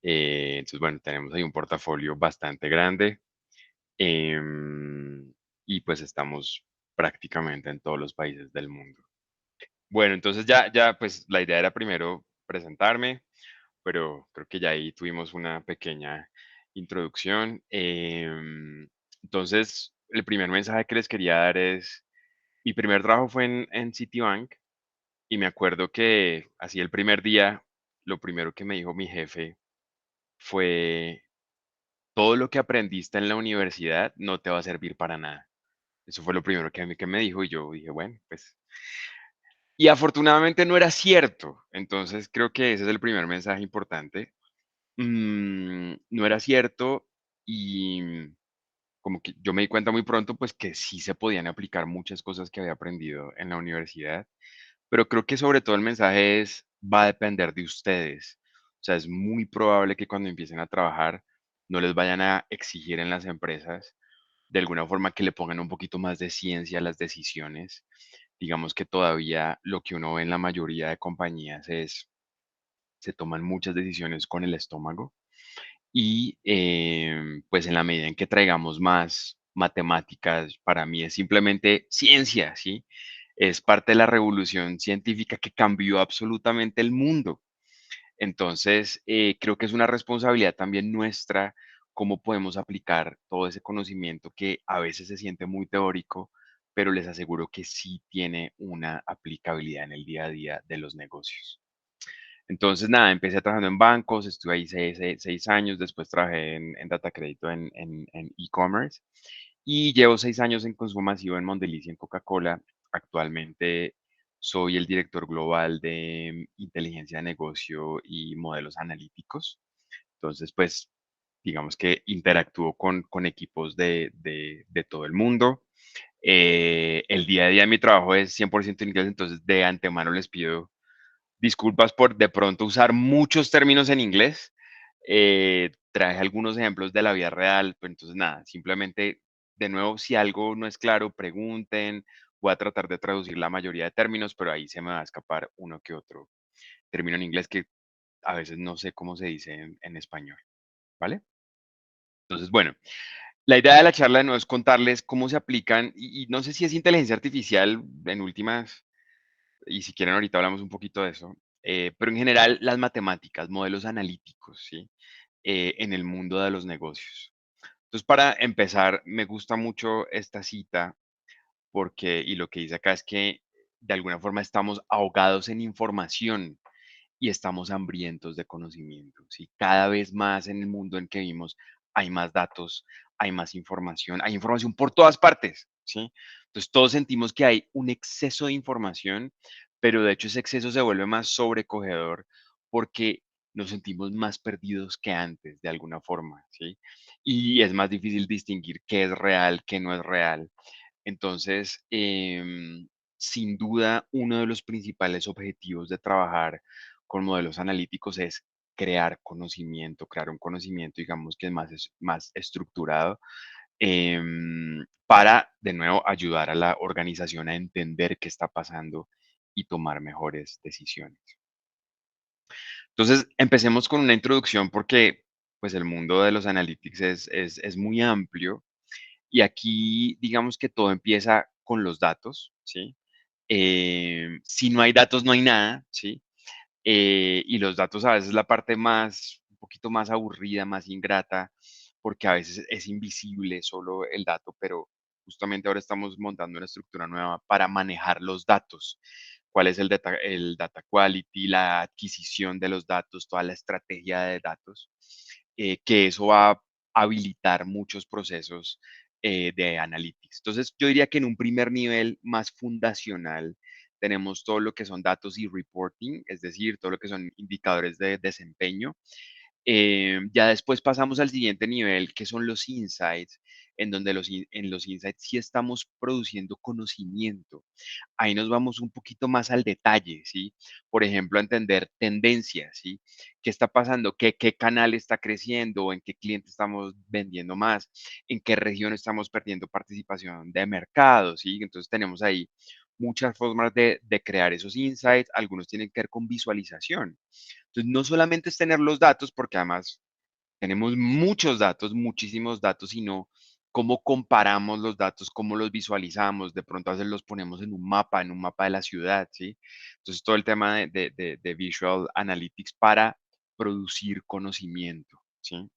Entonces, bueno, tenemos ahí un portafolio bastante grande, em, y pues estamos prácticamente en todos los países del mundo. Bueno, entonces ya, pues la idea era primero presentarme, pero creo que ya ahí tuvimos una pequeña introducción. Entonces, el primer mensaje que les quería dar es, mi primer trabajo fue en Citibank y me acuerdo que así el primer día, lo primero que me dijo mi jefe fue, todo lo que aprendiste en la universidad no te va a servir para nada. Eso fue lo primero que me dijo y yo dije, bueno, pues... Y afortunadamente no era cierto. Entonces creo que ese es el primer mensaje importante. No era cierto y como que yo me di cuenta muy pronto, pues que sí se podían aplicar muchas cosas que había aprendido en la universidad, pero creo que sobre todo el mensaje es, va a depender de ustedes. O sea, es muy probable que cuando empiecen a trabajar no les vayan a exigir en las empresas de alguna forma que le pongan un poquito más de ciencia a las decisiones. Digamos que todavía lo que uno ve en la mayoría de compañías es, se toman muchas decisiones con el estómago y pues en la medida en que traigamos más matemáticas, para mí es simplemente ciencia, ¿sí? Es parte de la revolución científica que cambió absolutamente el mundo. Entonces, creo que es una responsabilidad también nuestra cómo podemos aplicar todo ese conocimiento que a veces se siente muy teórico, pero les aseguro que sí tiene una aplicabilidad en el día a día de los negocios. Entonces, nada, empecé trabajando en bancos, estuve ahí 6 años, después trabajé en Data Crédito en e-commerce y llevo 6 años en consumo masivo en Mondeliz y en Coca-Cola. Actualmente soy el director global de inteligencia de negocio y modelos analíticos. Entonces, pues, digamos que interactúo con equipos de todo el mundo. El día a día de mi trabajo es 100% en inglés, entonces de antemano les pido disculpas por de pronto usar muchos términos en inglés. Traje algunos ejemplos de la vida real, pero entonces nada, simplemente, de nuevo, si algo no es claro, pregunten. Voy a tratar de traducir la mayoría de términos, pero ahí se me va a escapar uno que otro término en inglés que a veces no sé cómo se dice en español, ¿vale? Entonces, bueno, la idea de la charla no es contarles cómo se aplican, y no sé si es inteligencia artificial en últimas, y si quieren ahorita hablamos un poquito de eso, pero en general las matemáticas, modelos analíticos, ¿sí? En el mundo de los negocios. Entonces, para empezar, me gusta mucho esta cita porque, y lo que dice acá es que de alguna forma estamos ahogados en información y estamos hambrientos de conocimiento, ¿sí? Cada vez más en el mundo en que vivimos hay más datos, hay información por todas partes, ¿sí? Entonces todos sentimos que hay un exceso de información, pero de hecho ese exceso se vuelve más sobrecogedor porque nos sentimos más perdidos que antes, de alguna forma, ¿sí? Y es más difícil distinguir qué es real, qué no es real. Entonces, sin duda, uno de los principales objetivos de trabajar con modelos analíticos es crear conocimiento, crear un conocimiento, digamos, que es más estructurado, para, de nuevo, ayudar a la organización a entender qué está pasando y tomar mejores decisiones. Entonces, empecemos con una introducción porque, pues, el mundo de los analytics es muy amplio y aquí, digamos que todo empieza con los datos, ¿sí? Si no hay datos, no hay nada, ¿sí? Y los datos a veces es la parte más, un poquito más aburrida, más ingrata, porque a veces es invisible solo el dato, pero justamente ahora estamos montando una estructura nueva para manejar los datos. ¿Cuál es el data quality, la adquisición de los datos, toda la estrategia de datos? Que eso va a habilitar muchos procesos de analytics. Entonces, yo diría que en un primer nivel más fundacional, tenemos todo lo que son datos y reporting, es decir, todo lo que son indicadores de desempeño. Ya después pasamos al siguiente nivel, que son los insights, en donde en los insights sí estamos produciendo conocimiento. Ahí nos vamos un poquito más al detalle, ¿sí? Por ejemplo, a entender tendencias, ¿sí? ¿Qué está pasando? ¿Qué canal está creciendo? ¿En qué cliente estamos vendiendo más? ¿En qué región estamos perdiendo participación de mercado? ¿Sí? Entonces tenemos ahí muchas formas de crear esos insights. Algunos tienen que ver con visualización. Entonces, no solamente es tener los datos, porque además tenemos muchos datos, muchísimos datos, sino cómo comparamos los datos, cómo los visualizamos, de pronto a veces los ponemos en un mapa de la ciudad, ¿sí? Entonces, todo el tema de Visual Analytics para producir conocimiento, ¿sí?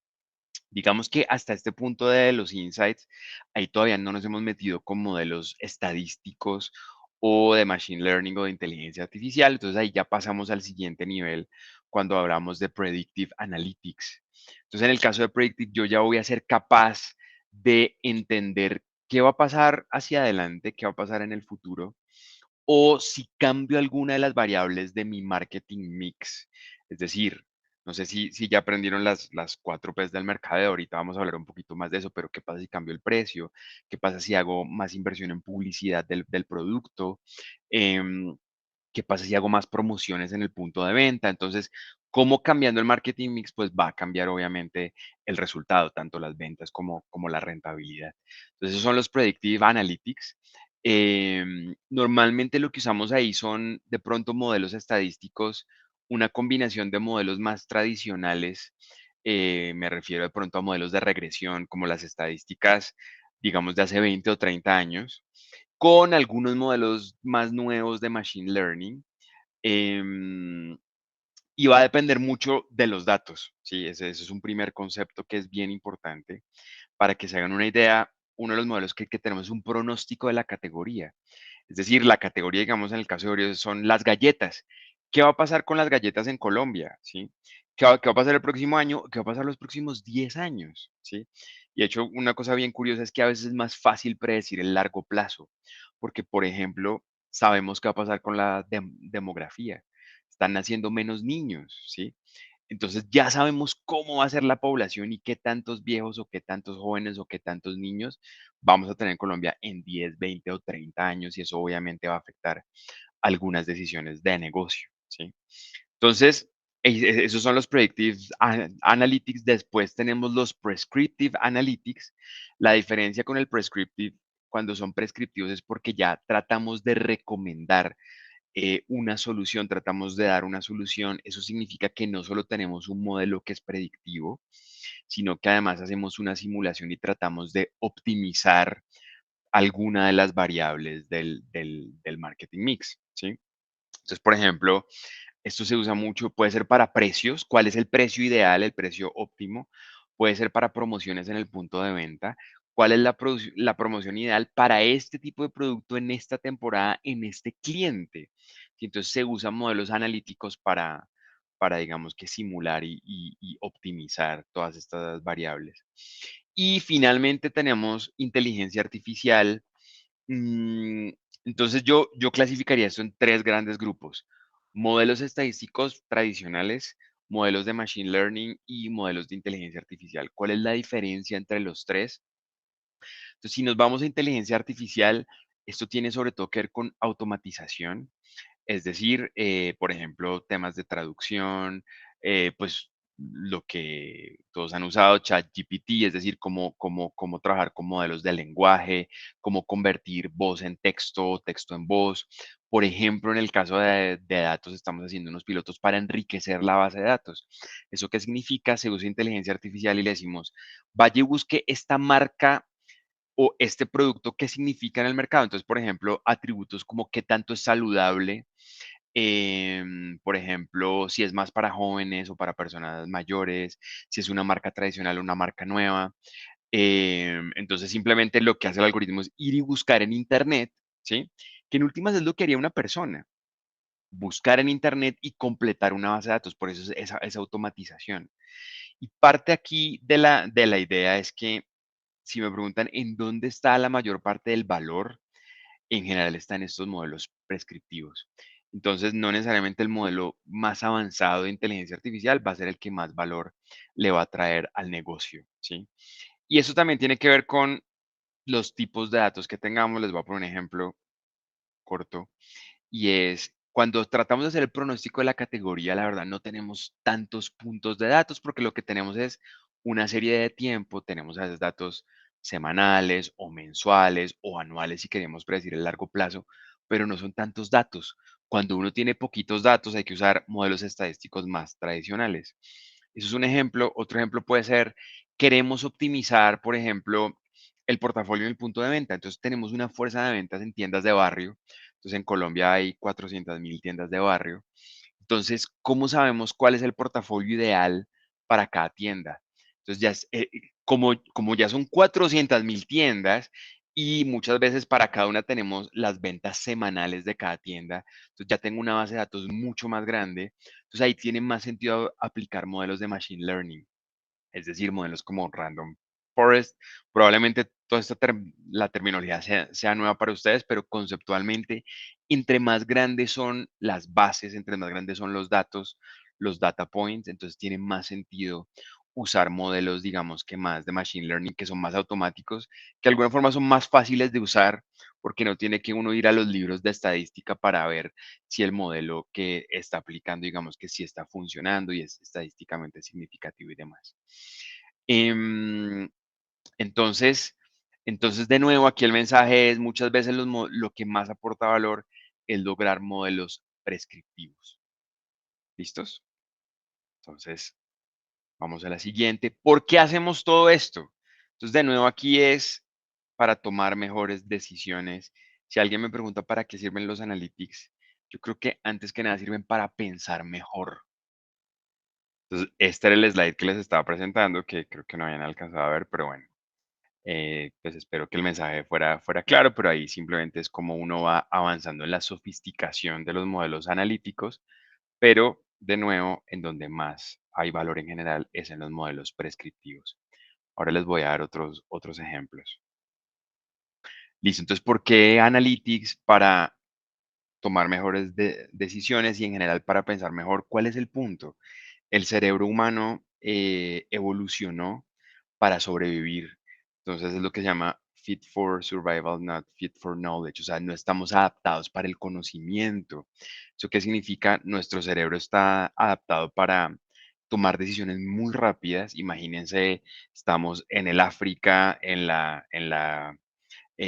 Digamos que hasta este punto de los insights, ahí todavía no nos hemos metido con modelos estadísticos o de machine learning o de inteligencia artificial. Entonces ahí ya pasamos al siguiente nivel cuando hablamos de predictive analytics. Entonces en el caso de predictive, yo ya voy a ser capaz de entender qué va a pasar hacia adelante, qué va a pasar en el futuro o si cambio alguna de las variables de mi marketing mix. Es decir, no sé si ya aprendieron las 4 P's del mercadeo, ahorita vamos a hablar un poquito más de eso, pero ¿qué pasa si cambio el precio? ¿Qué pasa si hago más inversión en publicidad del producto? Em, ¿Qué pasa si hago más promociones en el punto de venta? Entonces, cómo cambiando el marketing mix, pues va a cambiar obviamente el resultado, tanto las ventas como la rentabilidad. Entonces, esos son los predictive analytics. Normalmente lo que usamos ahí son de pronto modelos estadísticos, una combinación de modelos más tradicionales. Me refiero de pronto a modelos de regresión, como las estadísticas, digamos, de hace 20 o 30 años con algunos modelos más nuevos de machine learning. em, y va a depender mucho de los datos, ¿sí? Ese es un primer concepto que es bien importante. Para que se hagan una idea, uno de los modelos que tenemos es un pronóstico de la categoría. Es decir, la categoría, digamos, en el caso de Oreo, son las galletas. ¿Qué va a pasar con las galletas en Colombia? ¿Sí? ¿Qué va a pasar el próximo año? ¿Qué va a pasar los próximos 10 años? ¿Sí? Y de hecho, una cosa bien curiosa es que a veces es más fácil predecir el largo plazo, porque, por ejemplo, sabemos qué va a pasar con la demografía. Están naciendo menos niños, ¿sí? Entonces ya sabemos cómo va a ser la población y qué tantos viejos o qué tantos jóvenes o qué tantos niños vamos a tener en Colombia en 10, 20 o 30 años y eso obviamente va a afectar algunas decisiones de negocio, ¿sí? Entonces, esos son los predictive analytics. Después tenemos los prescriptive analytics. La diferencia con el prescriptive, cuando son prescriptivos, es porque ya tratamos de recomendar una solución, tratamos de dar una solución. Eso significa que no solo tenemos un modelo que es predictivo, sino que además hacemos una simulación y tratamos de optimizar alguna de las variables del marketing mix, ¿sí? Entonces, por ejemplo, esto se usa mucho, puede ser para precios, cuál es el precio ideal, el precio óptimo, puede ser para promociones en el punto de venta, cuál es la promoción ideal para este tipo de producto en esta temporada, en este cliente. Y entonces se usan modelos analíticos para digamos que simular y optimizar todas estas variables. Y finalmente tenemos inteligencia artificial. Mm, entonces yo clasificaría esto en tres grandes grupos: modelos estadísticos tradicionales, modelos de machine learning y modelos de inteligencia artificial. ¿Cuál es la diferencia entre los tres? Entonces, si nos vamos a inteligencia artificial, esto tiene sobre todo que ver con automatización, es decir, por ejemplo, temas de traducción, pues lo que todos han usado, ChatGPT, es decir, cómo trabajar con modelos de lenguaje, cómo convertir voz en texto o texto en voz. Por ejemplo, en el caso de datos, estamos haciendo unos pilotos para enriquecer la base de datos. ¿Eso qué significa? Se usa inteligencia artificial y le decimos, vaya y busque esta marca o este producto, ¿qué significa en el mercado? Entonces, por ejemplo, atributos como qué tanto es saludable, por ejemplo, si es más para jóvenes o para personas mayores, si es una marca tradicional o una marca nueva. Entonces, simplemente lo que hace el algoritmo es ir y buscar en Internet, ¿sí? Que en últimas es lo que haría una persona, buscar en Internet y completar una base de datos. Por eso es esa automatización. Y parte aquí de la idea es que si me preguntan en dónde está la mayor parte del valor, en general está en estos modelos prescriptivos. Entonces, no necesariamente el modelo más avanzado de inteligencia artificial va a ser el que más valor le va a traer al negocio, ¿sí? Y eso también tiene que ver con los tipos de datos que tengamos. Les voy a poner un ejemplo corto. Y es, cuando tratamos de hacer el pronóstico de la categoría, la verdad no tenemos tantos puntos de datos porque lo que tenemos es una serie de tiempo, tenemos a veces datos semanales o mensuales o anuales si queremos predecir el largo plazo, pero no son tantos datos Cuando uno tiene poquitos datos, hay que usar modelos estadísticos más tradicionales. Eso es un ejemplo. Otro ejemplo puede ser, queremos optimizar, por ejemplo, el portafolio en el punto de venta. Entonces tenemos una fuerza de ventas en tiendas de barrio. Entonces en Colombia hay 400.000 tiendas de barrio. Entonces, ¿cómo sabemos cuál es el portafolio ideal para cada tienda? Entonces, como ya son 400.000 tiendas y muchas veces para cada una tenemos las ventas semanales de cada tienda, entonces ya tengo una base de datos mucho más grande. Entonces, ahí tiene más sentido aplicar modelos de machine learning, es decir, modelos como Random Forest. Probablemente toda la terminología sea nueva para ustedes, pero conceptualmente, entre más grandes son las bases, entre más grandes son los datos, los data points, entonces tiene más sentido usar modelos, digamos que más de machine learning, que son más automáticos, que de alguna forma son más fáciles de usar, porque no tiene que uno ir a los libros de estadística para ver si el modelo que está aplicando, digamos que sí está funcionando y es estadísticamente significativo y demás. Em, entonces, entonces, de nuevo, aquí el mensaje es muchas veces lo que más aporta valor es lograr modelos prescriptivos. ¿Listos? Entonces, vamos a la siguiente. ¿Por qué hacemos todo esto? Entonces, de nuevo, aquí es para tomar mejores decisiones. Si alguien me pregunta para qué sirven los analytics, yo creo que antes que nada sirven para pensar mejor. Entonces, este era el slide que les estaba presentando, que creo que no habían alcanzado a ver, pero bueno, pues espero que el mensaje fuera claro, pero ahí simplemente es como uno va avanzando en la sofisticación de los modelos analíticos, pero de nuevo, en donde más hay valor en general es en los modelos prescriptivos. Ahora les voy a dar otros ejemplos. Listo, entonces, ¿por qué Analytics? Para tomar mejores decisiones y en general para pensar mejor. ¿Cuál es el punto? El cerebro humano evolucionó para sobrevivir. Entonces es lo que se llama fit for survival, not fit for knowledge. O sea, no estamos adaptados para el conocimiento. ¿Eso qué significa? Nuestro cerebro está adaptado para tomar decisiones muy rápidas. Imagínense, estamos en el África, en la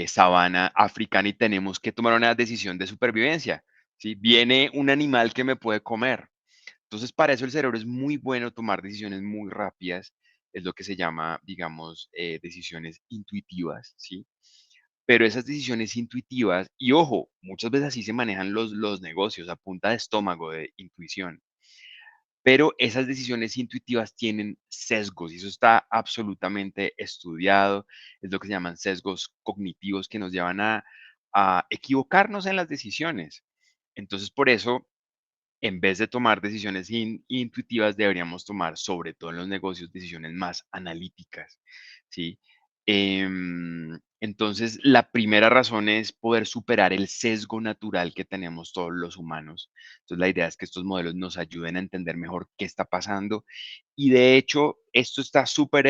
sabana africana y tenemos que tomar una decisión de supervivencia. ¿Sí? Viene un animal que me puede comer. Entonces, para eso el cerebro es muy bueno tomar decisiones muy rápidas, es lo que se llama, digamos, decisiones intuitivas, ¿sí? Pero esas decisiones intuitivas, y ojo, muchas veces así se manejan los negocios, a punta de estómago, de intuición, pero esas decisiones intuitivas tienen sesgos y eso está absolutamente estudiado, es lo que se llaman sesgos cognitivos que nos llevan a equivocarnos en las decisiones. Entonces, por eso en vez de tomar decisiones intuitivas, deberíamos tomar, sobre todo en los negocios, decisiones más analíticas, ¿sí? Entonces, la primera razón es poder superar el sesgo natural que tenemos todos los humanos. Entonces, la idea es que estos modelos nos ayuden a entender mejor qué está pasando. Y de hecho, esto está súper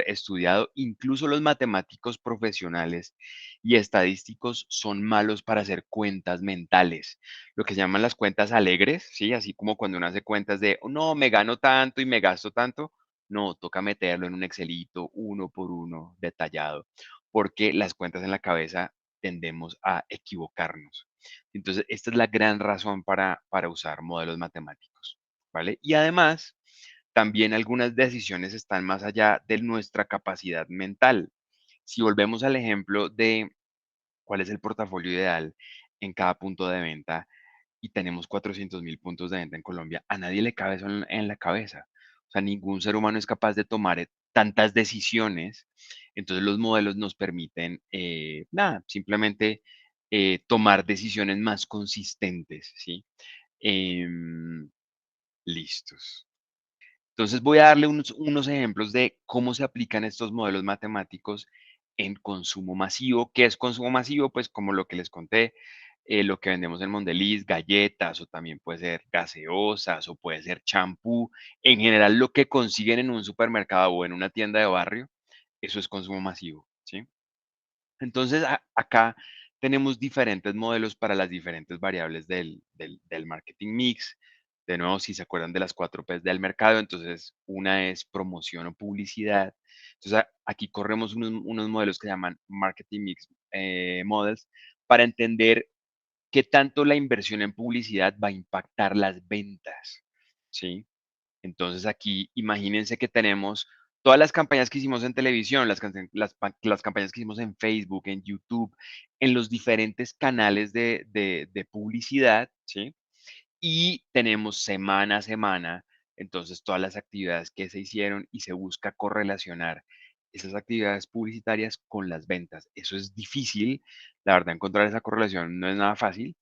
estudiado. Incluso los matemáticos profesionales y estadísticos son malos para hacer cuentas mentales, lo que se llaman las cuentas alegres, ¿sí? Así como cuando uno hace cuentas de, "Oh, no, me gano tanto y me gasto tanto". No, toca meterlo en un Excelito uno por uno, detallado, porque las cuentas en la cabeza tendemos a equivocarnos. Entonces, esta es la gran razón para usar modelos matemáticos, ¿vale? Y además, también algunas decisiones están más allá de nuestra capacidad mental. Si volvemos al ejemplo de cuál es el portafolio ideal en cada punto de venta, y tenemos 400.000 puntos de venta en Colombia, a nadie le cabe eso en la cabeza. O sea, ningún ser humano es capaz de tomar tantas decisiones. Entonces los modelos nos permiten, nada, simplemente tomar decisiones más consistentes, ¿sí? Em, listos. Entonces voy a darle unos ejemplos de cómo se aplican estos modelos matemáticos en consumo masivo. ¿Qué es consumo masivo? Pues como lo que les conté, lo que vendemos en Mondeliz, galletas o también puede ser gaseosas o puede ser champú. En general, lo que consiguen en un supermercado o en una tienda de barrio, eso es consumo masivo, ¿sí? Entonces, acá tenemos diferentes modelos para las diferentes variables del marketing mix. De nuevo, si se acuerdan de las 4 P's del mercado, entonces una es promoción o publicidad. Entonces, aquí corremos unos modelos que se llaman marketing mix models para entender qué tanto la inversión en publicidad va a impactar las ventas, ¿sí? Entonces aquí imagínense que tenemos todas las campañas que hicimos en televisión, las campañas que hicimos en Facebook, en YouTube, en los diferentes canales de publicidad, ¿sí? Y tenemos semana a semana, entonces, todas las actividades que se hicieron y se busca correlacionar esas actividades publicitarias con las ventas. Eso es difícil, la verdad, encontrar esa correlación no es nada fácil,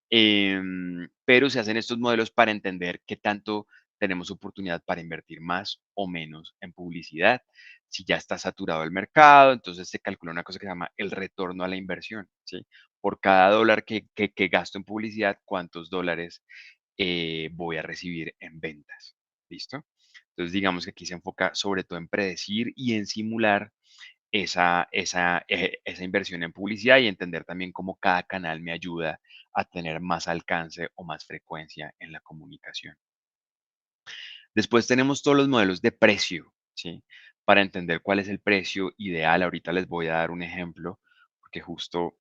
pero se hacen estos modelos para entender qué tanto tenemos oportunidad para invertir más o menos en publicidad. Si ya está saturado el mercado, entonces se calcula una cosa que se llama el retorno a la inversión, ¿sí? Por cada dólar que gasto en publicidad, ¿cuántos dólares voy a recibir en ventas? ¿Listo? Entonces, digamos que aquí se enfoca sobre todo en predecir y en simular esa inversión en publicidad y entender también cómo cada canal me ayuda a tener más alcance o más frecuencia en la comunicación. Después tenemos todos los modelos de precio, ¿sí? Para entender cuál es el precio ideal. Ahorita les voy a dar un ejemplo, porque justo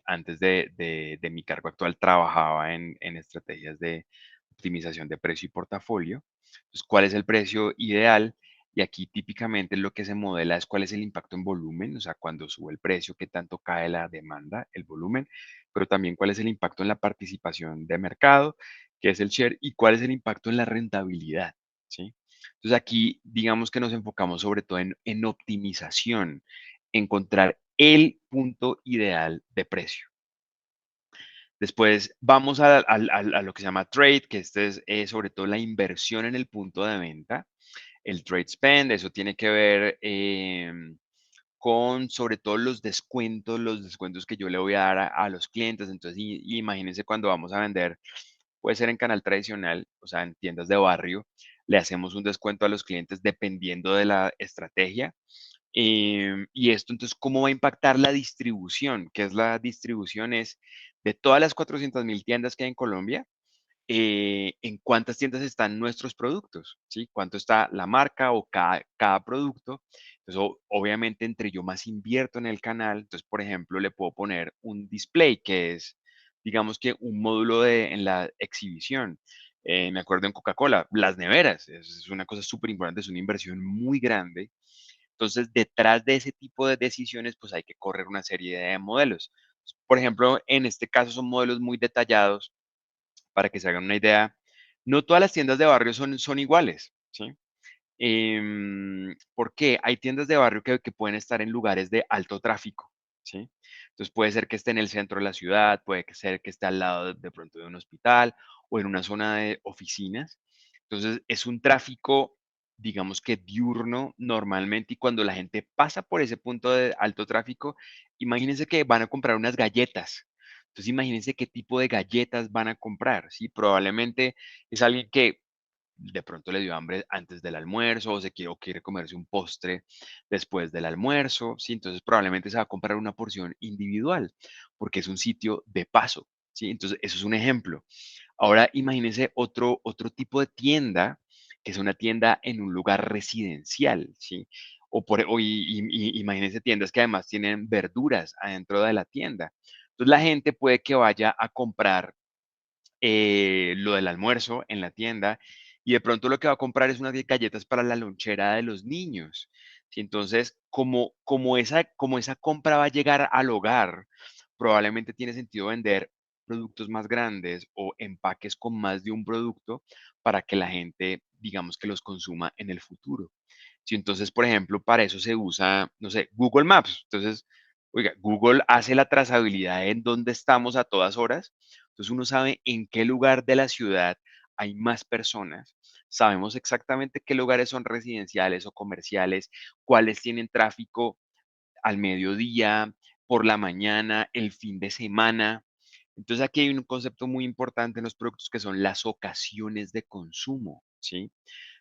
antes de mi cargo actual trabajaba en estrategias de optimización de precio y portafolio. Entonces, ¿cuál es el precio ideal? Y aquí típicamente lo que se modela es cuál es el impacto en volumen, o sea, cuando sube el precio, qué tanto cae la demanda, el volumen, pero también cuál es el impacto en la participación de mercado, qué es el share, y cuál es el impacto en la rentabilidad. ¿Sí? Entonces aquí digamos que nos enfocamos sobre todo en optimización, encontrar el punto ideal de precio. Después vamos a lo que se llama trade, que este es sobre todo la inversión en el punto de venta, el trade spend, eso tiene que ver con sobre todo los descuentos que yo le voy a dar a los clientes. Entonces, imagínense cuando vamos a vender, puede ser en canal tradicional, o sea, en tiendas de barrio, le hacemos un descuento a los clientes dependiendo de la estrategia. Y esto, entonces, ¿cómo va a impactar la distribución? ¿Qué es la distribución? Es de todas las 400.000 tiendas que hay en Colombia, en cuántas tiendas están nuestros productos, ¿sí? Cuánto está la marca o cada producto. Entonces, obviamente, entre yo más invierto en el canal, entonces, por ejemplo, le puedo poner un display, que es, digamos que un módulo en la exhibición. Me acuerdo en Coca-Cola, las neveras, es una cosa súper importante, es una inversión muy grande. Entonces, detrás de ese tipo de decisiones, pues hay que correr una serie de modelos. Por ejemplo, en este caso son modelos muy detallados para que se hagan una idea, no todas las tiendas de barrio son iguales, ¿sí? ¿Por qué? Hay tiendas de barrio que pueden estar en lugares de alto tráfico, ¿sí? Entonces puede ser que esté en el centro de la ciudad, puede ser que esté al lado de pronto de un hospital o en una zona de oficinas. Entonces es un tráfico, digamos que diurno normalmente, y cuando la gente pasa por ese punto de alto tráfico, imagínense que van a comprar unas galletas. Entonces imagínense qué tipo de galletas van a comprar, ¿sí? Probablemente es alguien que de pronto le dio hambre antes del almuerzo o o quiere comerse un postre después del almuerzo, ¿sí? Entonces probablemente se va a comprar una porción individual porque es un sitio de paso, ¿sí? Entonces eso es un ejemplo. Ahora imagínense otro tipo de tienda, que es una tienda en un lugar residencial, ¿sí? Imagínense tiendas que además tienen verduras adentro de la tienda. Entonces la gente puede que vaya a comprar lo del almuerzo en la tienda y de pronto lo que va a comprar es unas galletas para la lonchera de los niños. ¿Sí? Entonces, como esa compra va a llegar al hogar, probablemente tiene sentido vender productos más grandes o empaques con más de un producto para que la gente, digamos, que los consuma en el futuro. Si entonces, por ejemplo, para eso se usa, no sé, Google Maps. Entonces, oiga, Google hace la trazabilidad en dónde estamos a todas horas. Entonces uno sabe en qué lugar de la ciudad hay más personas. Sabemos exactamente qué lugares son residenciales o comerciales, cuáles tienen tráfico al mediodía, por la mañana, el fin de semana. Entonces aquí hay un concepto muy importante en los productos que son las ocasiones de consumo, ¿sí?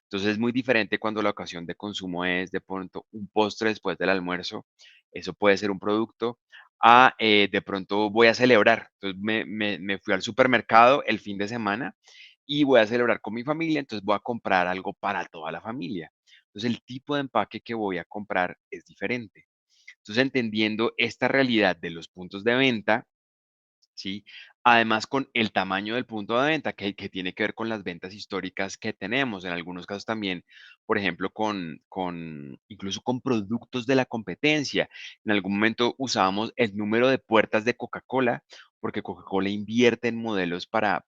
Entonces es muy diferente cuando la ocasión de consumo es de pronto un postre después del almuerzo, eso puede ser un producto, de pronto voy a celebrar, entonces me fui al supermercado el fin de semana y voy a celebrar con mi familia, entonces voy a comprar algo para toda la familia. Entonces el tipo de empaque que voy a comprar es diferente. Entonces entendiendo esta realidad de los puntos de venta, ¿sí? Además, con el tamaño del punto de venta, que tiene que ver con las ventas históricas que tenemos, en algunos casos también, por ejemplo, incluso con productos de la competencia. En algún momento usábamos el número de puertas de Coca-Cola, porque Coca-Cola invierte en modelos para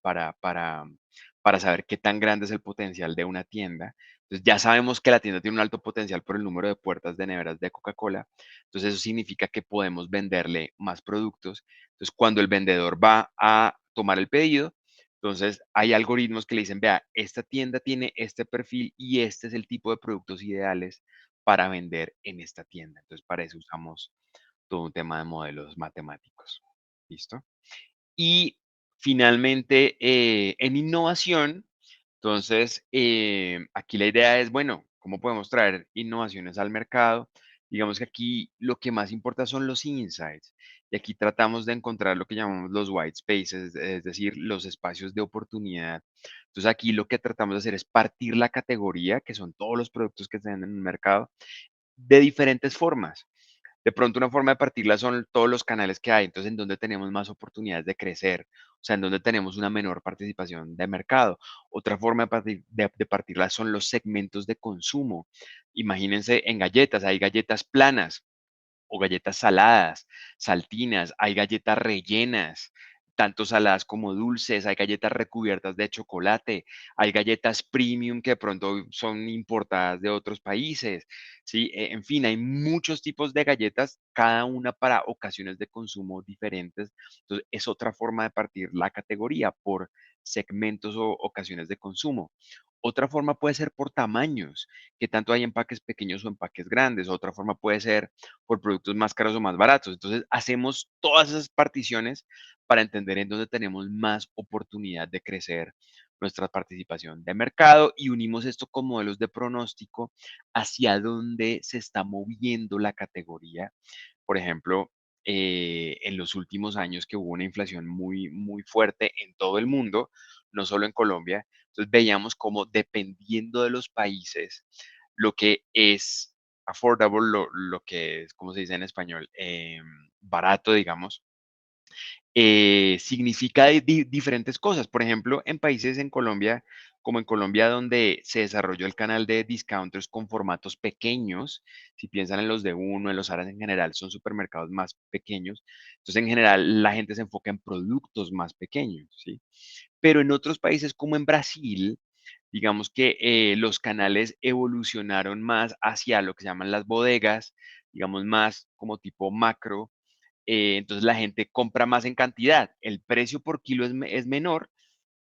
saber qué tan grande es el potencial de una tienda. Entonces, ya sabemos que la tienda tiene un alto potencial por el número de puertas de neveras de Coca-Cola. Entonces, eso significa que podemos venderle más productos. Entonces, cuando el vendedor va a tomar el pedido, entonces hay algoritmos que le dicen, vea, esta tienda tiene este perfil y este es el tipo de productos ideales para vender en esta tienda. Entonces, para eso usamos todo un tema de modelos matemáticos. ¿Listo? Y finalmente, en innovación, entonces, aquí la idea es, bueno, ¿cómo podemos traer innovaciones al mercado? Digamos que aquí lo que más importa son los insights. Y aquí tratamos de encontrar lo que llamamos los white spaces, es decir, los espacios de oportunidad. Entonces, aquí lo que tratamos de hacer es partir la categoría, que son todos los productos que se venden en el mercado, de diferentes formas. De pronto una forma de partirla son todos los canales que hay, entonces en donde tenemos más oportunidades de crecer, o sea, en donde tenemos una menor participación de mercado. Otra forma de partirla son los segmentos de consumo. Imagínense en galletas, hay galletas planas, o galletas saladas, saltinas, hay galletas rellenas, tanto saladas como dulces, hay galletas recubiertas de chocolate, hay galletas premium que de pronto son importadas de otros países, ¿sí? En fin, hay muchos tipos de galletas, cada una para ocasiones de consumo diferentes. Entonces, es otra forma de partir la categoría por segmentos o ocasiones de consumo. Otra forma puede ser por tamaños, que tanto hay empaques pequeños o empaques grandes. Otra forma puede ser por productos más caros o más baratos. Entonces, hacemos todas esas particiones para entender en dónde tenemos más oportunidad de crecer nuestra participación de mercado y unimos esto con modelos de pronóstico hacia dónde se está moviendo la categoría. Por ejemplo, en los últimos años que hubo una inflación muy, muy fuerte en todo el mundo, no solo en Colombia, entonces veíamos como dependiendo de los países, lo que es affordable, lo que es, ¿cómo se dice en español? Barato, digamos, significa diferentes cosas. Por ejemplo, en países en Colombia, como en Colombia, donde se desarrolló el canal de discounters con formatos pequeños, si piensan en los de Uno, en los Aras en general, son supermercados más pequeños. Entonces, en general, la gente se enfoca en productos más pequeños, ¿sí? Pero en otros países, como en Brasil, digamos que los canales evolucionaron más hacia lo que se llaman las bodegas, digamos más como tipo macro, entonces la gente compra más en cantidad. El precio por kilo es menor,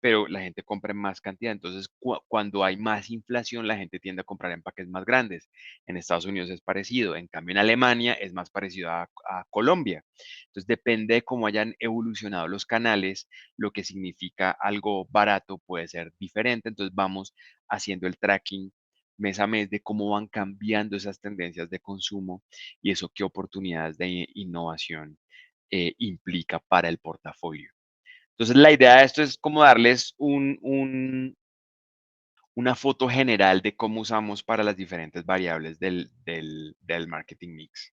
pero la gente compra en más cantidad. Entonces, cuando hay más inflación, la gente tiende a comprar en paquetes más grandes. En Estados Unidos es parecido. En cambio, en Alemania es más parecido a Colombia. Entonces, depende de cómo hayan evolucionado los canales, lo que significa algo barato puede ser diferente. Entonces, vamos haciendo el tracking mes a mes de cómo van cambiando esas tendencias de consumo y eso qué oportunidades de innovación implica para el portafolio. Entonces, la idea de esto es como darles una foto general de cómo usamos para las diferentes variables del marketing mix.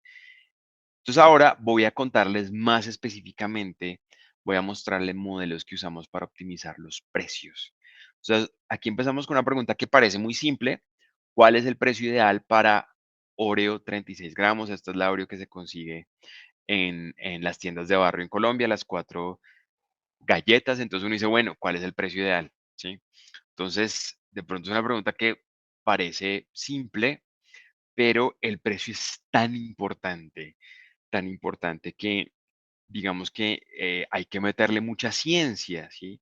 Entonces, ahora voy a contarles más específicamente, voy a mostrarles modelos que usamos para optimizar los precios. Entonces, aquí empezamos con una pregunta que parece muy simple. ¿Cuál es el precio ideal para Oreo 36 gramos? Esta es la Oreo que se consigue en las tiendas de barrio en Colombia, las 4 galletas. Entonces uno dice, bueno, ¿cuál es el precio ideal? ¿Sí? Entonces, de pronto es una pregunta que parece simple, pero el precio es tan importante que digamos que hay que meterle mucha ciencia, ¿sí?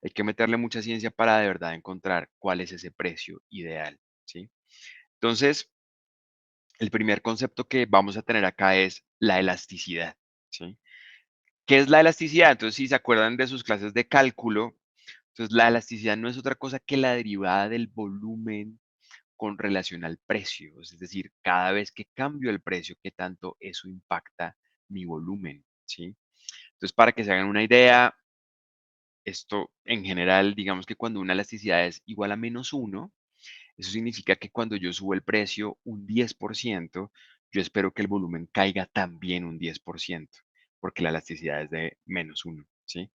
Hay que meterle mucha ciencia para de verdad encontrar cuál es ese precio ideal, ¿sí? Entonces, el primer concepto que vamos a tener acá es la elasticidad, ¿sí? ¿Qué es la elasticidad? Entonces, si se acuerdan de sus clases de cálculo, entonces la elasticidad no es otra cosa que la derivada del volumen con relación al precio. Es decir, cada vez que cambio el precio, ¿qué tanto eso impacta mi volumen? ¿Sí? Entonces, para que se hagan una idea, esto en general, digamos que cuando una elasticidad es igual a -1, eso significa que cuando yo subo el precio un 10%, yo espero que el volumen caiga también un 10%, porque la elasticidad es de -1. ¿sí?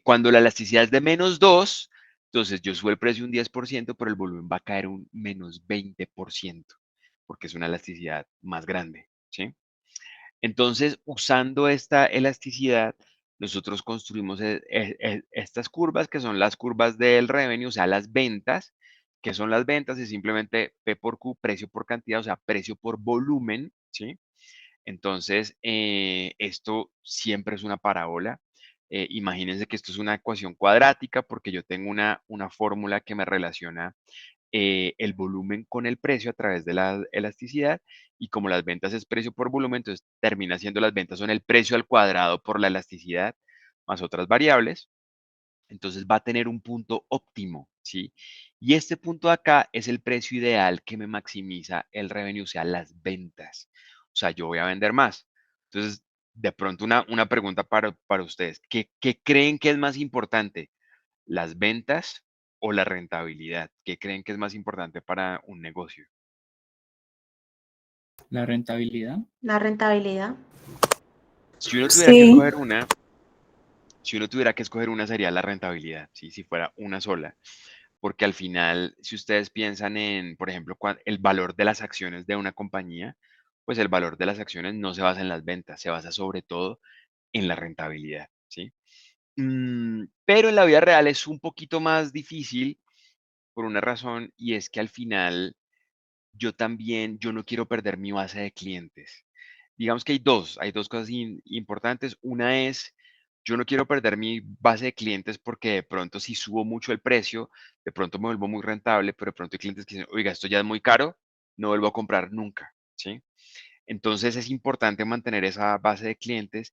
Cuando la elasticidad es de -2, entonces yo subo el precio un 10%, pero el volumen va a caer un -20%, porque es una elasticidad más grande, ¿sí? Entonces, usando esta elasticidad, nosotros construimos estas curvas, que son las curvas del revenue, o sea, las ventas. ¿Que son las ventas? Es simplemente P por Q, precio por cantidad, o sea, precio por volumen, ¿sí? Entonces, esto siempre es una parábola. Imagínense que esto es una ecuación cuadrática porque yo tengo una fórmula que me relaciona el volumen con el precio a través de la elasticidad, y como las ventas es precio por volumen, entonces termina siendo las ventas son el precio al cuadrado por la elasticidad más otras variables. Entonces va a tener un punto óptimo, ¿sí? Y este punto de acá es el precio ideal que me maximiza el revenue, o sea, las ventas. O sea, yo voy a vender más. Entonces, de pronto una pregunta para ustedes. ¿Qué creen que es más importante? ¿Las ventas o la rentabilidad? ¿Qué creen que es más importante para un negocio? La rentabilidad. La rentabilidad. Si uno tuviera que Sí, escoger una, si uno tuviera que escoger una sería la rentabilidad, ¿sí? Si fuera una sola. Porque al final, si ustedes piensan en, por ejemplo, el valor de las acciones de una compañía, pues el valor de las acciones no se basa en las ventas, se basa sobre todo en la rentabilidad, ¿sí? Pero en la vida real es un poquito más difícil por una razón, y es que al final yo no quiero perder mi base de clientes. Digamos que hay dos cosas importantes. Una es, yo no quiero perder mi base de clientes porque de pronto si subo mucho el precio, de pronto me vuelvo muy rentable, pero de pronto hay clientes que dicen, oiga, esto ya es muy caro, no vuelvo a comprar nunca, ¿sí? Entonces es importante mantener esa base de clientes,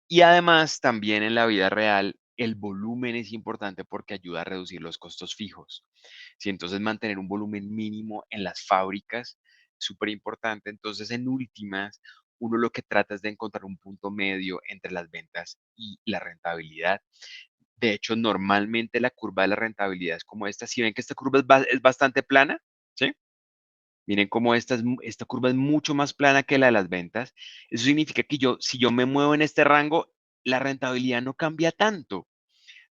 y además también en la vida real el volumen es importante porque ayuda a reducir los costos fijos. Sí, entonces mantener un volumen mínimo en las fábricas es súper importante. Entonces, en últimas, uno lo que trata es de encontrar un punto medio entre las ventas y la rentabilidad. De hecho, normalmente la curva de la rentabilidad es como esta. Si ven que esta curva es bastante plana, ¿sí? Miren cómo esta curva es mucho más plana que la de las ventas. Eso significa que si yo me muevo en este rango, la rentabilidad no cambia tanto.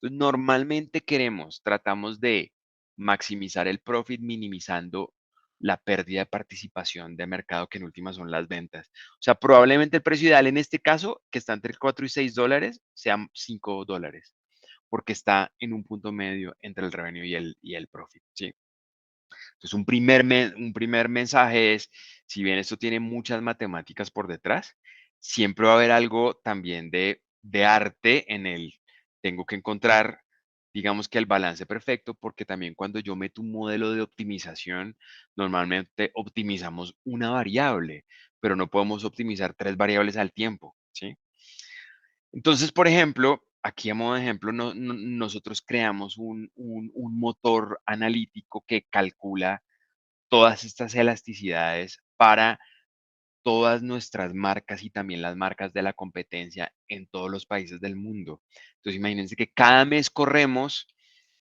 Entonces, normalmente tratamos de maximizar el profit minimizando la pérdida de participación de mercado, que en últimas son las ventas. O sea, probablemente el precio ideal en este caso, que está entre 4 y 6 dólares, sean 5 dólares, porque está en un punto medio entre el revenue y el profit, ¿sí? Entonces, un primer mensaje es, si bien esto tiene muchas matemáticas por detrás, siempre va a haber algo también de arte en el, tengo que encontrar, digamos que el balance perfecto, porque también cuando yo meto un modelo de optimización, normalmente optimizamos una variable, pero no podemos optimizar tres variables al tiempo, ¿sí? Entonces, por ejemplo, aquí a modo de ejemplo, nosotros creamos un motor analítico que calcula todas estas elasticidades para todas nuestras marcas y también las marcas de la competencia en todos los países del mundo. Entonces, imagínense que cada mes corremos,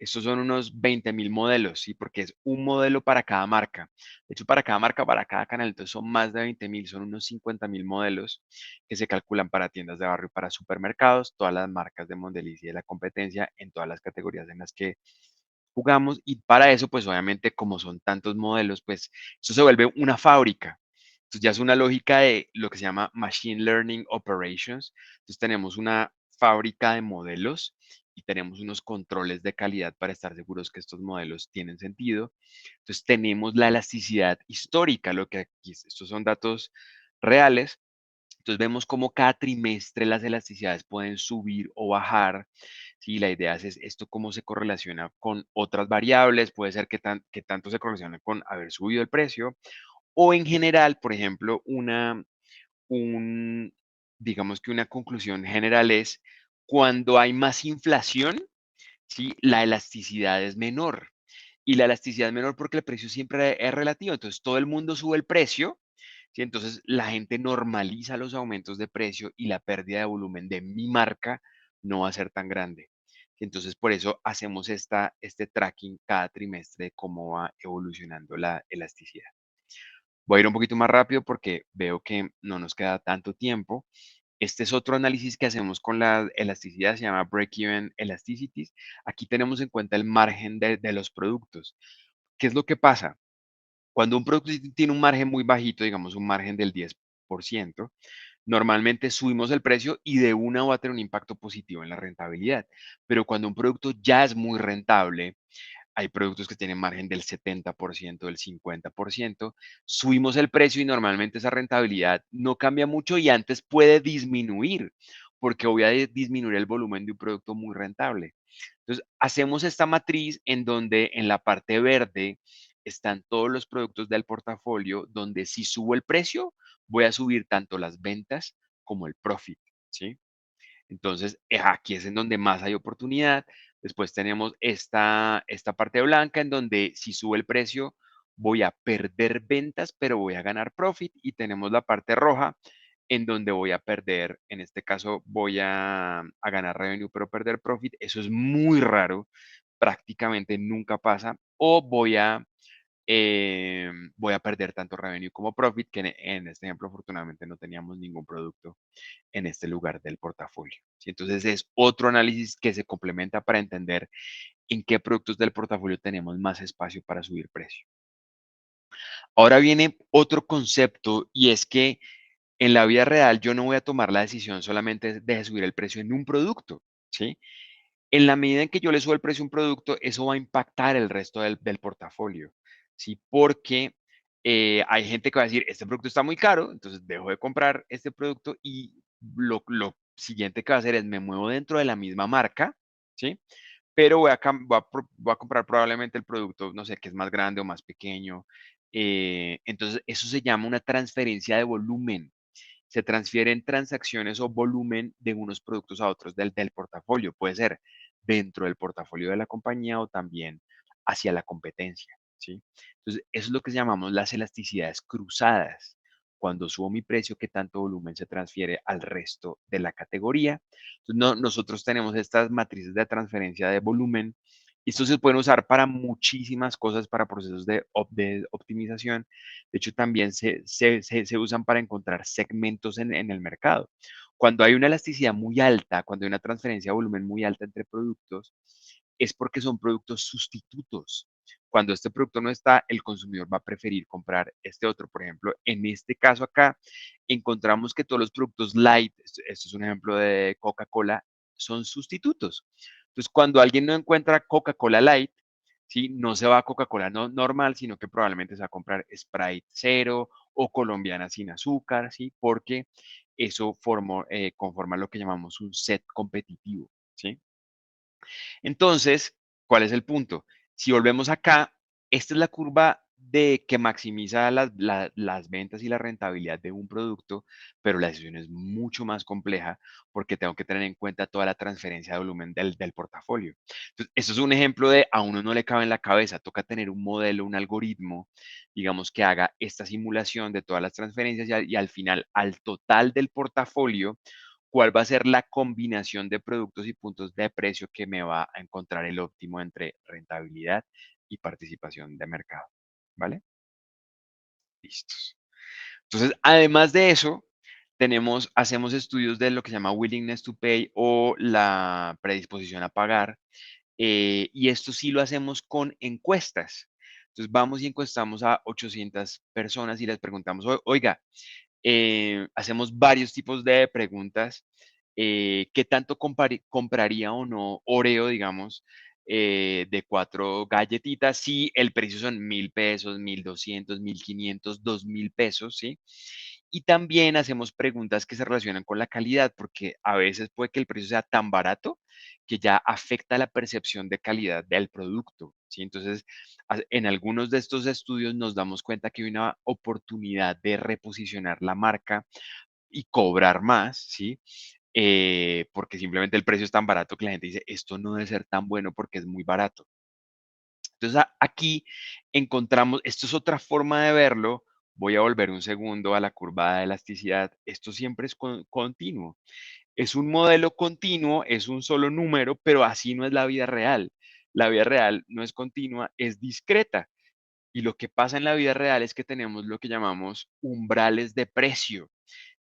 estos son unos 20.000 modelos, ¿sí? Porque es un modelo para cada marca. De hecho, para cada marca, para cada canal, entonces son más de 20.000, son unos 50.000 modelos que se calculan para tiendas de barrio, para supermercados, todas las marcas de Mondeliz y de la competencia en todas las categorías en las que jugamos. Y para eso, pues obviamente, como son tantos modelos, pues eso se vuelve una fábrica. Entonces ya es una lógica de lo que se llama Machine Learning Operations. Entonces tenemos una fábrica de modelos y tenemos unos controles de calidad para estar seguros que estos modelos tienen sentido. Entonces tenemos la elasticidad histórica, lo que aquí, estos son datos reales. Entonces vemos cómo cada trimestre las elasticidades pueden subir o bajar. Sí, la idea es esto cómo se correlaciona con otras variables. Puede ser que tanto se correlacione con haber subido el precio, o en general, por ejemplo, un, digamos que una conclusión general es cuando hay más inflación, ¿sí? La elasticidad es menor. Y la elasticidad es menor porque el precio siempre es relativo. Entonces todo el mundo sube el precio, ¿sí? Entonces la gente normaliza los aumentos de precio y la pérdida de volumen de mi marca no va a ser tan grande. Entonces por eso hacemos este tracking cada trimestre de cómo va evolucionando la elasticidad. Voy a ir un poquito más rápido porque veo que no nos queda tanto tiempo. Este es otro análisis que hacemos con la elasticidad, se llama break-even elasticities. Aquí tenemos en cuenta el margen de los productos. ¿Qué es lo que pasa? Cuando un producto tiene un margen muy bajito, digamos un margen del 10%, normalmente subimos el precio y de una va a tener un impacto positivo en la rentabilidad. Pero cuando un producto ya es muy rentable, hay productos que tienen margen del 70%, del 50%, subimos el precio y normalmente esa rentabilidad no cambia mucho y antes puede disminuir, porque voy a disminuir el volumen de un producto muy rentable. Entonces, hacemos esta matriz en donde en la parte verde están todos los productos del portafolio, donde si subo el precio, voy a subir tanto las ventas como el profit, ¿sí? Entonces, aquí es en donde más hay oportunidad. Después tenemos esta parte blanca en donde si sube el precio, voy a perder ventas, pero voy a ganar profit. Y tenemos la parte roja en donde voy a perder, en este caso voy a ganar revenue, pero perder profit. Eso es muy raro, prácticamente nunca pasa. O voy a perder tanto revenue como profit, que en este ejemplo afortunadamente no teníamos ningún producto en este lugar del portafolio, ¿sí? Entonces es otro análisis que se complementa para entender en qué productos del portafolio tenemos más espacio para subir precio. Ahora viene otro concepto y es que en la vida real yo no voy a tomar la decisión solamente de subir el precio en un producto, ¿sí? En la medida en que yo le subo el precio a un producto, eso va a impactar el resto del portafolio, ¿sí? Porque hay gente que va a decir, este producto está muy caro, entonces dejo de comprar este producto y lo siguiente que va a hacer es me muevo dentro de la misma marca, ¿sí? Pero voy a comprar probablemente el producto, no sé, que es más grande o más pequeño. Entonces, eso se llama una transferencia de volumen. Se transfieren transacciones o volumen de unos productos a otros del portafolio. Puede ser dentro del portafolio de la compañía o también hacia la competencia, ¿sí? Entonces, eso es lo que llamamos las elasticidades cruzadas. Cuando subo mi precio, ¿qué tanto volumen se transfiere al resto de la categoría? Entonces, nosotros tenemos estas matrices de transferencia de volumen. Y estos se pueden usar para muchísimas cosas, para procesos de optimización. De hecho, también se usan para encontrar segmentos en el mercado. Cuando hay una elasticidad muy alta, cuando hay una transferencia de volumen muy alta entre productos, es porque son productos sustitutos. Cuando este producto no está, el consumidor va a preferir comprar este otro. Por ejemplo, en este caso acá, encontramos que todos los productos light, esto es un ejemplo de Coca-Cola, son sustitutos. Entonces, cuando alguien no encuentra Coca-Cola light, ¿sí? No se va a Coca-Cola normal, sino que probablemente se va a comprar Sprite cero o colombiana sin azúcar, ¿sí? Porque eso conforma lo que llamamos un set competitivo, ¿sí? Entonces, ¿cuál es el punto? Si volvemos acá, esta es la curva de que maximiza las ventas y la rentabilidad de un producto, pero la decisión es mucho más compleja porque tengo que tener en cuenta toda la transferencia de volumen del portafolio. Entonces, esto es un ejemplo de a uno no le cabe en la cabeza, toca tener un modelo, un algoritmo, digamos, que haga esta simulación de todas las transferencias y al final, al total del portafolio, cuál va a ser la combinación de productos y puntos de precio que me va a encontrar el óptimo entre rentabilidad y participación de mercado, ¿vale? Listos. Entonces, además de eso, hacemos estudios de lo que se llama willingness to pay o la predisposición a pagar, y esto sí lo hacemos con encuestas. Entonces, vamos y encuestamos a 800 personas y les preguntamos, Oiga, hacemos varios tipos de preguntas. ¿Qué tanto compraría o no Oreo, digamos, de 4 galletitas si el precio son 1.000 pesos, 1.200, 1.500, 2.000 pesos, ¿sí? Y también hacemos preguntas que se relacionan con la calidad, porque a veces puede que el precio sea tan barato que ya afecta la percepción de calidad del producto, ¿sí? Entonces, en algunos de estos estudios nos damos cuenta que hay una oportunidad de reposicionar la marca y cobrar más, ¿sí? Porque simplemente el precio es tan barato que la gente dice, esto no debe ser tan bueno porque es muy barato. Entonces, aquí encontramos, esto es otra forma de verlo. Voy a volver un segundo a la curva de elasticidad. Esto siempre es continuo. Es un modelo continuo, es un solo número, pero así no es la vida real. La vida real no es continua, es discreta. Y lo que pasa en la vida real es que tenemos lo que llamamos umbrales de precio.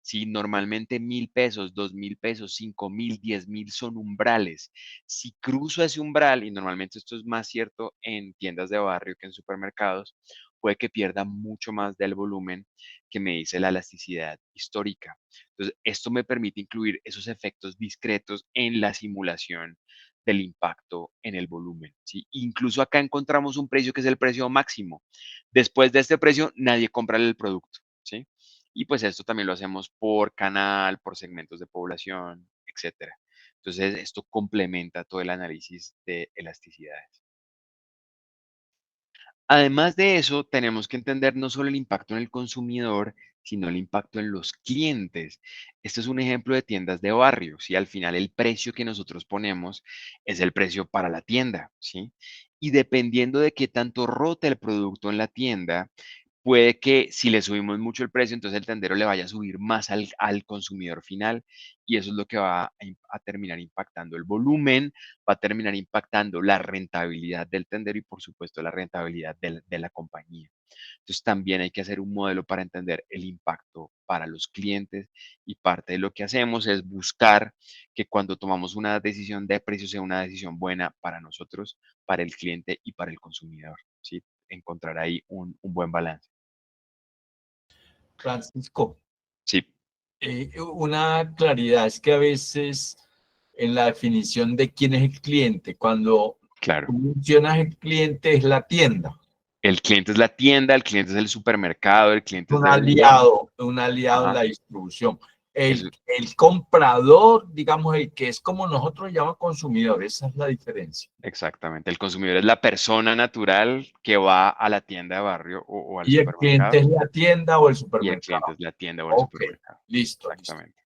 ¿sí? Normalmente 1.000 pesos, 2.000 pesos, 5.000, 10.000 son umbrales. Si cruzo ese umbral, y normalmente esto es más cierto en tiendas de barrio que en supermercados, puede que pierda mucho más del volumen que me dice la elasticidad histórica. Entonces, esto me permite incluir esos efectos discretos en la simulación del impacto en el volumen, ¿sí? Incluso acá encontramos un precio que es el precio máximo. Después de este precio, nadie compra el producto, ¿sí? Y pues esto también lo hacemos por canal, por segmentos de población, etcétera. Entonces, esto complementa todo el análisis de elasticidades. Además de eso, tenemos que entender no solo el impacto en el consumidor, sino el impacto en los clientes. Este es un ejemplo de tiendas de barrio, ¿sí? Al final el precio que nosotros ponemos es el precio para la tienda, ¿sí? Y dependiendo de qué tanto rote el producto en la tienda, puede que si le subimos mucho el precio, entonces el tendero le vaya a subir más al consumidor final y eso es lo que va a terminar impactando el volumen, va a terminar impactando la rentabilidad del tendero y por supuesto la rentabilidad de la compañía. Entonces también hay que hacer un modelo para entender el impacto para los clientes y parte de lo que hacemos es buscar que cuando tomamos una decisión de precio sea una decisión buena para nosotros, para el cliente y para el consumidor, ¿sí? Encontrar ahí un buen balance. Francisco, Sí, una claridad es que a veces en la definición de quién es el cliente, cuando tú claro. mencionas el cliente es la tienda, El cliente es la tienda, el cliente es el supermercado, el cliente es el... un aliado en Ajá, la distribución. eso, El comprador, digamos, el que es como nosotros llamamos consumidor, esa es la diferencia. exactamente. El consumidor es la persona natural que va a la tienda de barrio o al Y el cliente supermercado es la tienda o el y el cliente supermercado. es la tienda o el Ok, supermercado. listo, listo. Exactamente.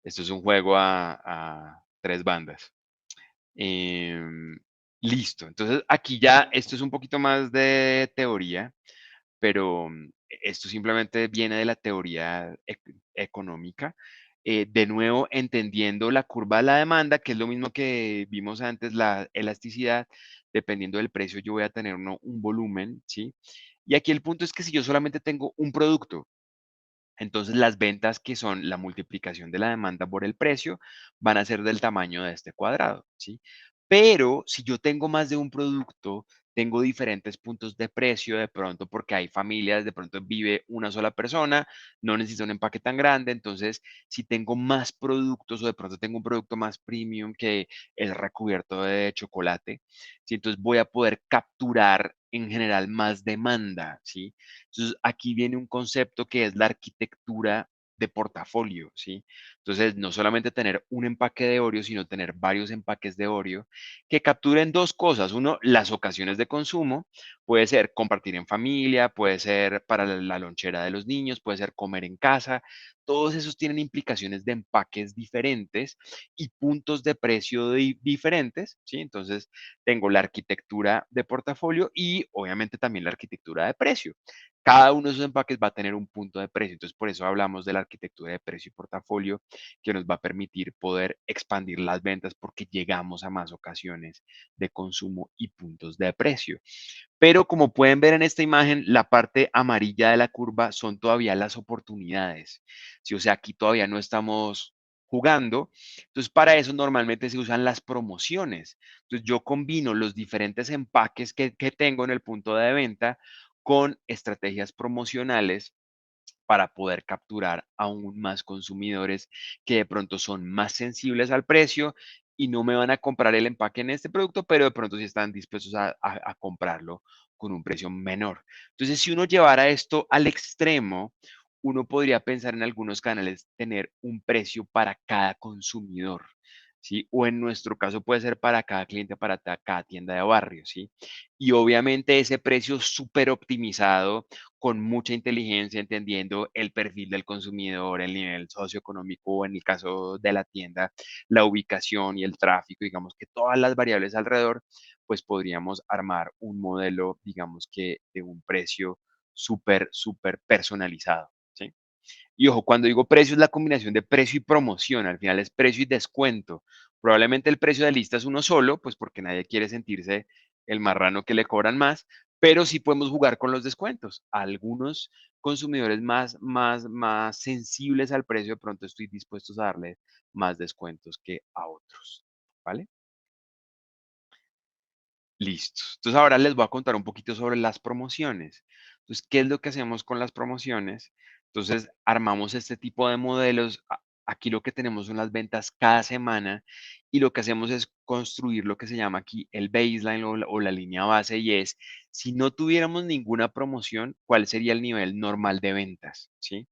Esto es un juego a tres bandas. Em, listo. Entonces, aquí ya, esto es un poquito más de teoría, pero esto simplemente viene de la teoría económica. De nuevo, entendiendo la curva de la demanda, que es lo mismo que vimos antes, la elasticidad, dependiendo del precio, yo voy a tener un volumen, ¿sí? Y aquí el punto es que si yo solamente tengo un producto, entonces las ventas que son la multiplicación de la demanda por el precio van a ser del tamaño de este cuadrado, ¿sí? Pero si yo tengo más de un producto, tengo diferentes puntos de precio de pronto porque hay familias, de pronto vive una sola persona, no necesita un empaque tan grande, entonces si tengo más productos o de pronto tengo un producto más premium que es recubierto de chocolate, ¿sí? Entonces voy a poder capturar en general más demanda, ¿sí? Entonces, aquí viene un concepto que es la arquitectura de portafolio, ¿sí? Entonces, no solamente tener un empaque de Oreo, sino tener varios empaques de Oreo que capturen dos cosas. Uno, las ocasiones de consumo. Puede ser compartir en familia, puede ser para la lonchera de los niños, puede ser comer en casa. Todos esos tienen implicaciones de empaques diferentes y puntos de precio diferentes, ¿sí? Entonces, tengo la arquitectura de portafolio y obviamente también la arquitectura de precio. Cada uno de esos empaques va a tener un punto de precio. Entonces, por eso hablamos de la arquitectura de precio y portafolio, que nos va a permitir poder expandir las ventas porque llegamos a más ocasiones de consumo y puntos de precio. Pero como pueden ver en esta imagen, la parte amarilla de la curva son todavía las oportunidades. ¿Sí? O sea, aquí todavía no estamos jugando. Entonces, para eso normalmente se usan las promociones. Entonces, yo combino los diferentes empaques que tengo en el punto de venta con estrategias promocionales para poder capturar aún más consumidores que de pronto son más sensibles al precio y no me van a comprar el empaque en este producto, pero de pronto sí están dispuestos a comprarlo con un precio menor. Entonces, si uno llevara esto al extremo, uno podría pensar en algunos canales tener un precio para cada consumidor, ¿sí? O en nuestro caso puede ser para cada cliente, para cada tienda de barrio, ¿sí? Y obviamente ese precio súper optimizado con mucha inteligencia, entendiendo el perfil del consumidor, el nivel socioeconómico, o en el caso de la tienda, la ubicación y el tráfico, digamos que todas las variables alrededor, pues podríamos armar un modelo, digamos que de un precio súper, súper personalizado, ¿sí? Y ojo, cuando digo precio es la combinación de precio y promoción, al final es precio y descuento. Probablemente el precio de lista es uno solo, pues porque nadie quiere sentirse el marrano que le cobran más, pero sí podemos jugar con los descuentos. A algunos consumidores más sensibles al precio, de pronto estoy dispuestos a darle más descuentos que a otros, ¿vale? Listo. Entonces ahora les voy a contar un poquito sobre las promociones. Entonces, ¿qué es lo que hacemos con las promociones? Entonces, armamos este tipo de modelos. Aquí lo que tenemos son las ventas cada semana y lo que hacemos es construir lo que se llama aquí el baseline o la línea base y es, si no tuviéramos ninguna promoción, ¿cuál sería el nivel normal de ventas? ¿Sí?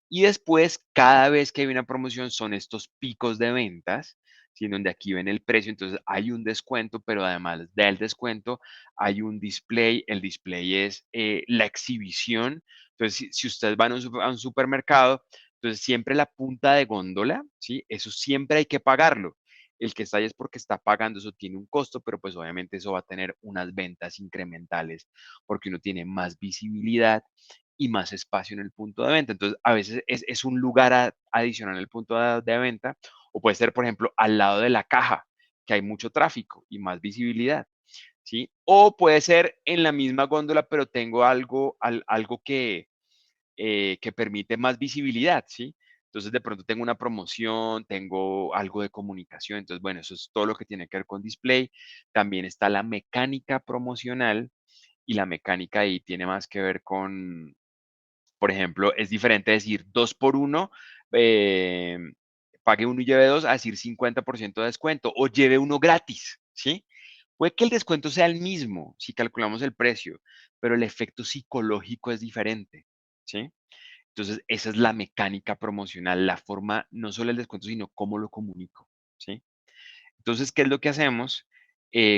Y después, cada vez que hay una promoción, son estos picos de ventas, ¿sí? Donde aquí ven el precio, entonces hay un descuento, pero además del descuento hay un display. El display es la exhibición. Entonces, si ustedes van a a un supermercado, entonces siempre la punta de góndola, ¿sí? Eso siempre hay que pagarlo. El que está ahí es porque está pagando, eso tiene un costo, pero pues obviamente eso va a tener unas ventas incrementales porque uno tiene más visibilidad y más espacio en el punto de venta. Entonces, a veces es un lugar adicional en el punto de venta, o puede ser, por ejemplo, al lado de la caja, que hay mucho tráfico y más visibilidad, ¿sí? O puede ser en la misma góndola, pero tengo algo que permite más visibilidad, ¿sí? Entonces, de pronto tengo una promoción, tengo algo de comunicación. Entonces, bueno, eso es todo lo que tiene que ver con display. También está la mecánica promocional y la mecánica ahí tiene más que ver con, por ejemplo, es diferente decir 2 por 1, pague uno y lleve 2, a decir 50% de descuento o lleve uno gratis, ¿sí? Puede que el descuento sea el mismo si calculamos el precio, pero el efecto psicológico es diferente, ¿sí? Entonces, esa es la mecánica promocional, la forma, no solo el descuento, sino cómo lo comunico, ¿sí? Entonces, ¿qué es lo que hacemos?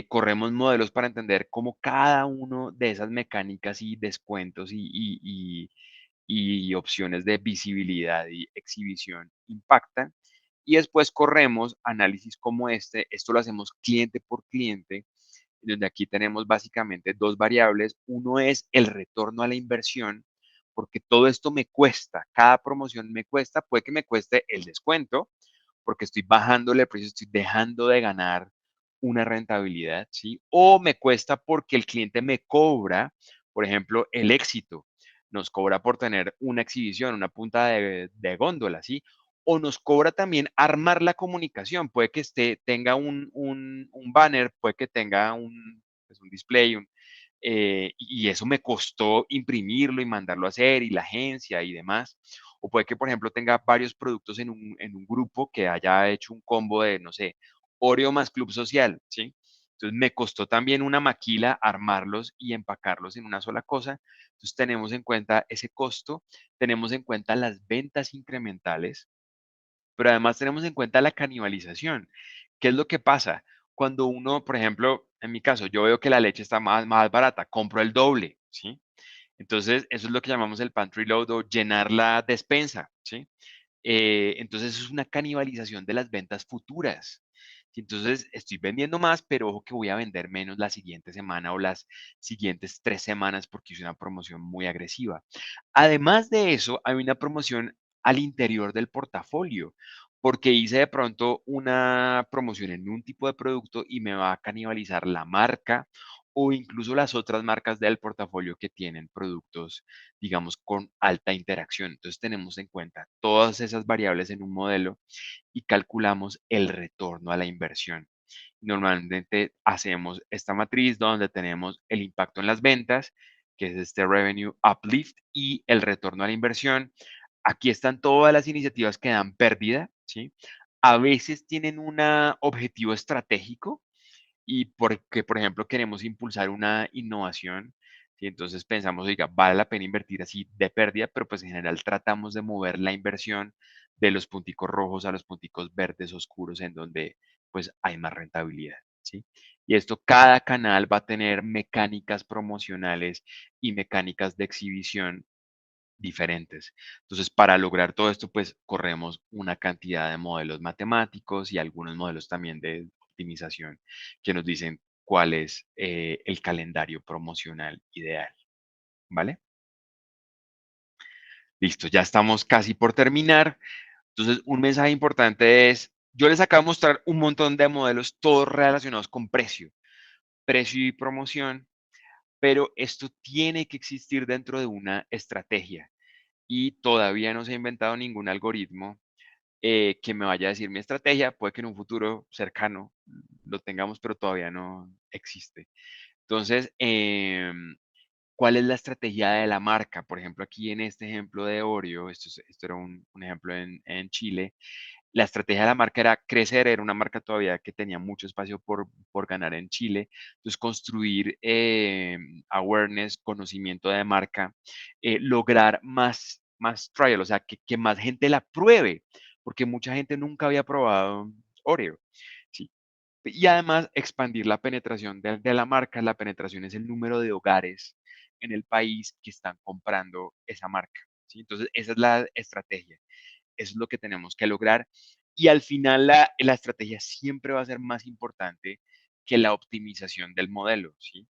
Corremos modelos para entender cómo cada uno de esas mecánicas y descuentos y opciones de visibilidad y exhibición impactan. Y después corremos análisis como este. Esto lo hacemos cliente por cliente, donde aquí tenemos básicamente dos variables. Uno es el retorno a la inversión, porque todo esto me cuesta, cada promoción me cuesta, puede que me cueste el descuento, porque estoy bajándole el precio, estoy dejando de ganar una rentabilidad, ¿sí? O me cuesta porque el cliente me cobra, por ejemplo, el éxito, nos cobra por tener una exhibición, una punta de góndola, ¿sí? O nos cobra también armar la comunicación, puede que tenga un banner, puede que tenga pues un display, y eso me costó imprimirlo y mandarlo a hacer y la agencia y demás. O puede que, por ejemplo, tenga varios productos en un grupo que haya hecho un combo de, no sé, Oreo más Club Social, ¿sí? Entonces me costó también una maquila armarlos y empacarlos en una sola cosa. Entonces tenemos en cuenta ese costo, tenemos en cuenta las ventas incrementales, pero además tenemos en cuenta la canibalización. ¿Qué es lo que pasa? Cuando uno, por ejemplo, en mi caso, yo veo que la leche está más barata, compro el doble, ¿sí? Entonces, eso es lo que llamamos el pantry load o llenar la despensa, ¿sí? Entonces, eso es una canibalización de las ventas futuras. Y entonces, estoy vendiendo más, pero ojo que voy a vender menos la siguiente semana o las siguientes 3 semanas porque hice una promoción muy agresiva. Además de eso, hay una promoción al interior del portafolio, porque hice de pronto una promoción en un tipo de producto y me va a canibalizar la marca o incluso las otras marcas del portafolio que tienen productos, digamos, con alta interacción. Entonces tenemos en cuenta todas esas variables en un modelo y calculamos el retorno a la inversión. Normalmente hacemos esta matriz donde tenemos el impacto en las ventas, que es este revenue uplift, y el retorno a la inversión. Aquí están todas las iniciativas que dan pérdida, ¿sí? A veces tienen un objetivo estratégico y porque, por ejemplo, queremos impulsar una innovación, ¿sí? Entonces pensamos, oiga, vale la pena invertir así de pérdida, pero pues en general tratamos de mover la inversión de los punticos rojos a los punticos verdes oscuros en donde pues hay más rentabilidad, ¿sí? Y esto, cada canal va a tener mecánicas promocionales y mecánicas de exhibición diferentes. Entonces, para lograr todo esto, pues corremos una cantidad de modelos matemáticos y algunos modelos también de optimización que nos dicen cuál es el calendario promocional ideal, ¿vale? Listo, ya estamos casi por terminar. Entonces, un mensaje importante es, yo les acabo de mostrar un montón de modelos, todos relacionados con precio, precio y promoción, pero esto tiene que existir dentro de una estrategia y todavía no se ha inventado ningún algoritmo que me vaya a decir mi estrategia. Puede que en un futuro cercano lo tengamos, pero todavía no existe. Entonces, ¿cuál es la estrategia de la marca? Por ejemplo, aquí en este ejemplo de Oreo, esto era un ejemplo en Chile, la estrategia de la marca era crecer, era una marca todavía que tenía mucho espacio por ganar en Chile. Entonces, construir awareness, conocimiento de marca, lograr más trial, o sea, que más gente la pruebe, porque mucha gente nunca había probado Oreo. ¿Sí? Y además expandir la penetración de la marca. La penetración es el número de hogares en el país que están comprando esa marca. ¿Sí? Entonces, esa es la estrategia. Eso es lo que tenemos que lograr. Y al final la estrategia siempre va a ser más importante que la optimización del modelo, ¿sí?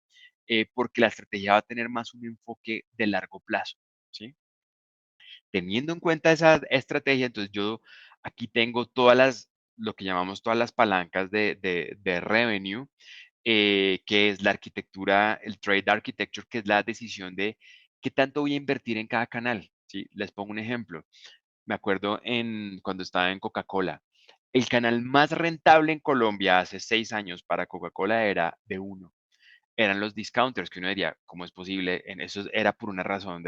Porque la estrategia va a tener más un enfoque de largo plazo, ¿sí? Teniendo en cuenta esa estrategia, entonces yo aquí tengo lo que llamamos todas las palancas de revenue, que es la arquitectura, el trade architecture, que es la decisión de qué tanto voy a invertir en cada canal, ¿sí? Les pongo un ejemplo. Me acuerdo cuando estaba en Coca-Cola. El canal más rentable en Colombia hace 6 años para Coca-Cola era de uno. Eran los discounters, que uno diría, ¿cómo es posible? En eso era por una razón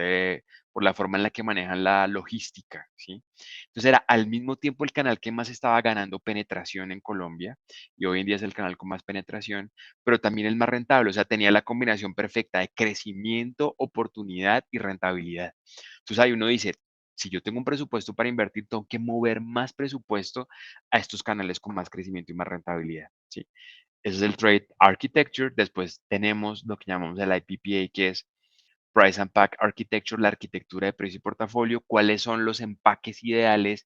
por la forma en la que manejan la logística, ¿sí? Entonces era al mismo tiempo el canal que más estaba ganando penetración en Colombia, y hoy en día es el canal con más penetración, pero también el más rentable, o sea, tenía la combinación perfecta de crecimiento, oportunidad y rentabilidad. Entonces ahí uno dice, si yo tengo un presupuesto para invertir, tengo que mover más presupuesto a estos canales con más crecimiento y más rentabilidad, ¿sí? Ese es el Trade Architecture. Después tenemos lo que llamamos el IPPA, que es Price and Pack Architecture, la arquitectura de precio y portafolio. ¿Cuáles son los empaques ideales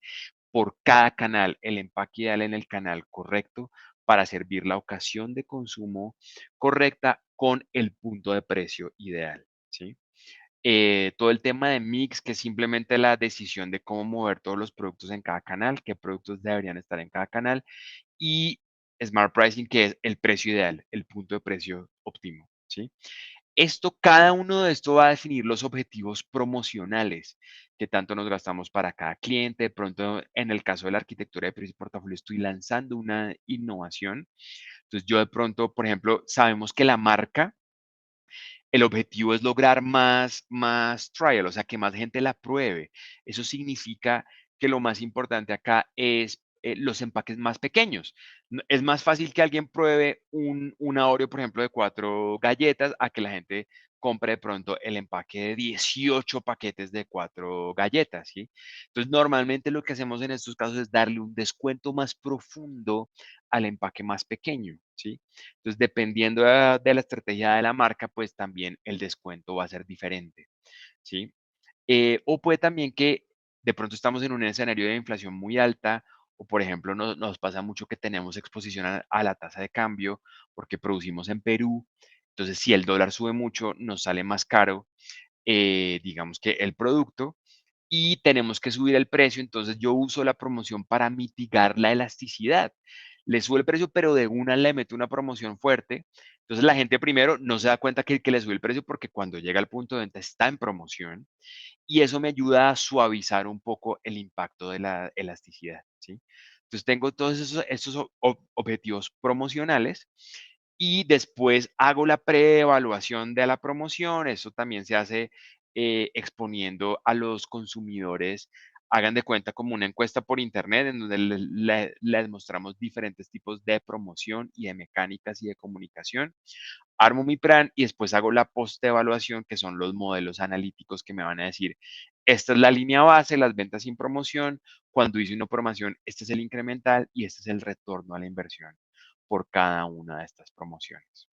por cada canal? El empaque ideal en el canal correcto para servir la ocasión de consumo correcta con el punto de precio ideal, ¿sí? Todo el tema de mix, que es simplemente la decisión de cómo mover todos los productos en cada canal, qué productos deberían estar en cada canal, y Smart Pricing, que es el precio ideal, el punto de precio óptimo, ¿sí? Cada uno de esto va a definir los objetivos promocionales que tanto nos gastamos para cada cliente. De pronto, en el caso de la arquitectura de precio y portafolio, estoy lanzando una innovación. Entonces, yo de pronto, por ejemplo, sabemos que la marca, el objetivo es lograr más trial, o sea, que más gente la pruebe. Eso significa que lo más importante acá es los empaques más pequeños. Es más fácil que alguien pruebe una Oreo, por ejemplo, de 4 galletas, a que la gente compre de pronto el empaque de 18 paquetes de 4 galletas, ¿sí? Entonces, normalmente lo que hacemos en estos casos es darle un descuento más profundo al empaque más pequeño, ¿sí? Entonces, dependiendo de la estrategia de la marca, pues también el descuento va a ser diferente, ¿sí? O puede también que de pronto estamos en un escenario de inflación muy alta, o por ejemplo nos pasa mucho que tenemos exposición a la tasa de cambio porque producimos en Perú. Entonces, si el dólar sube mucho, nos sale más caro, digamos que el producto, y tenemos que subir el precio. Entonces yo uso la promoción para mitigar la elasticidad. Le sube el precio, pero de una le meto una promoción fuerte. Entonces la gente primero no se da cuenta que le sube el precio, porque cuando llega al punto de venta está en promoción, y eso me ayuda a suavizar un poco el impacto de la elasticidad, ¿sí? Entonces tengo todos esos objetivos promocionales, y después hago la preevaluación de la promoción. Eso también se hace exponiendo a los consumidores. Hagan de cuenta como una encuesta por internet en donde les mostramos diferentes tipos de promoción y de mecánicas y de comunicación. Armo mi plan y después hago la postevaluación, que son los modelos analíticos que me van a decir, esta es la línea base, las ventas sin promoción. Cuando hice una promoción, este es el incremental y este es el retorno a la inversión por cada una de estas promociones.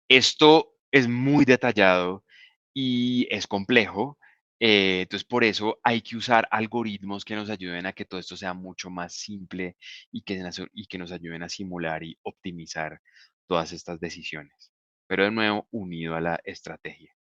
Esto es muy detallado y es complejo. Entonces, por eso hay que usar algoritmos que nos ayuden a que todo esto sea mucho más simple, y que nos ayuden a simular y optimizar todas estas decisiones. Pero de nuevo, unido a la estrategia.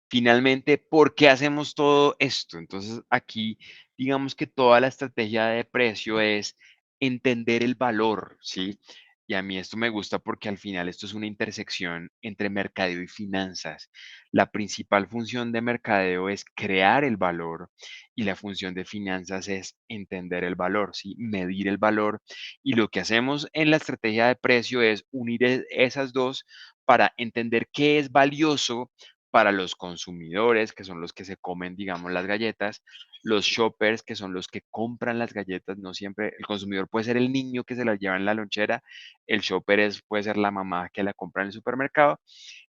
Finalmente, ¿por qué hacemos todo esto? Entonces, aquí digamos que toda la estrategia de precio es entender el valor, ¿sí? Y a mí esto me gusta porque al final esto es una intersección entre mercadeo y finanzas. La principal función de mercadeo es crear el valor y la función de finanzas es entender el valor, ¿sí? Medir el valor. Y lo que hacemos en la estrategia de precio es unir esas dos para entender qué es valioso para los consumidores, que son los que se comen, digamos, las galletas, los shoppers, que son los que compran las galletas. No siempre el consumidor puede ser el niño que se las lleva en la lonchera, el shopper puede ser la mamá que la compra en el supermercado,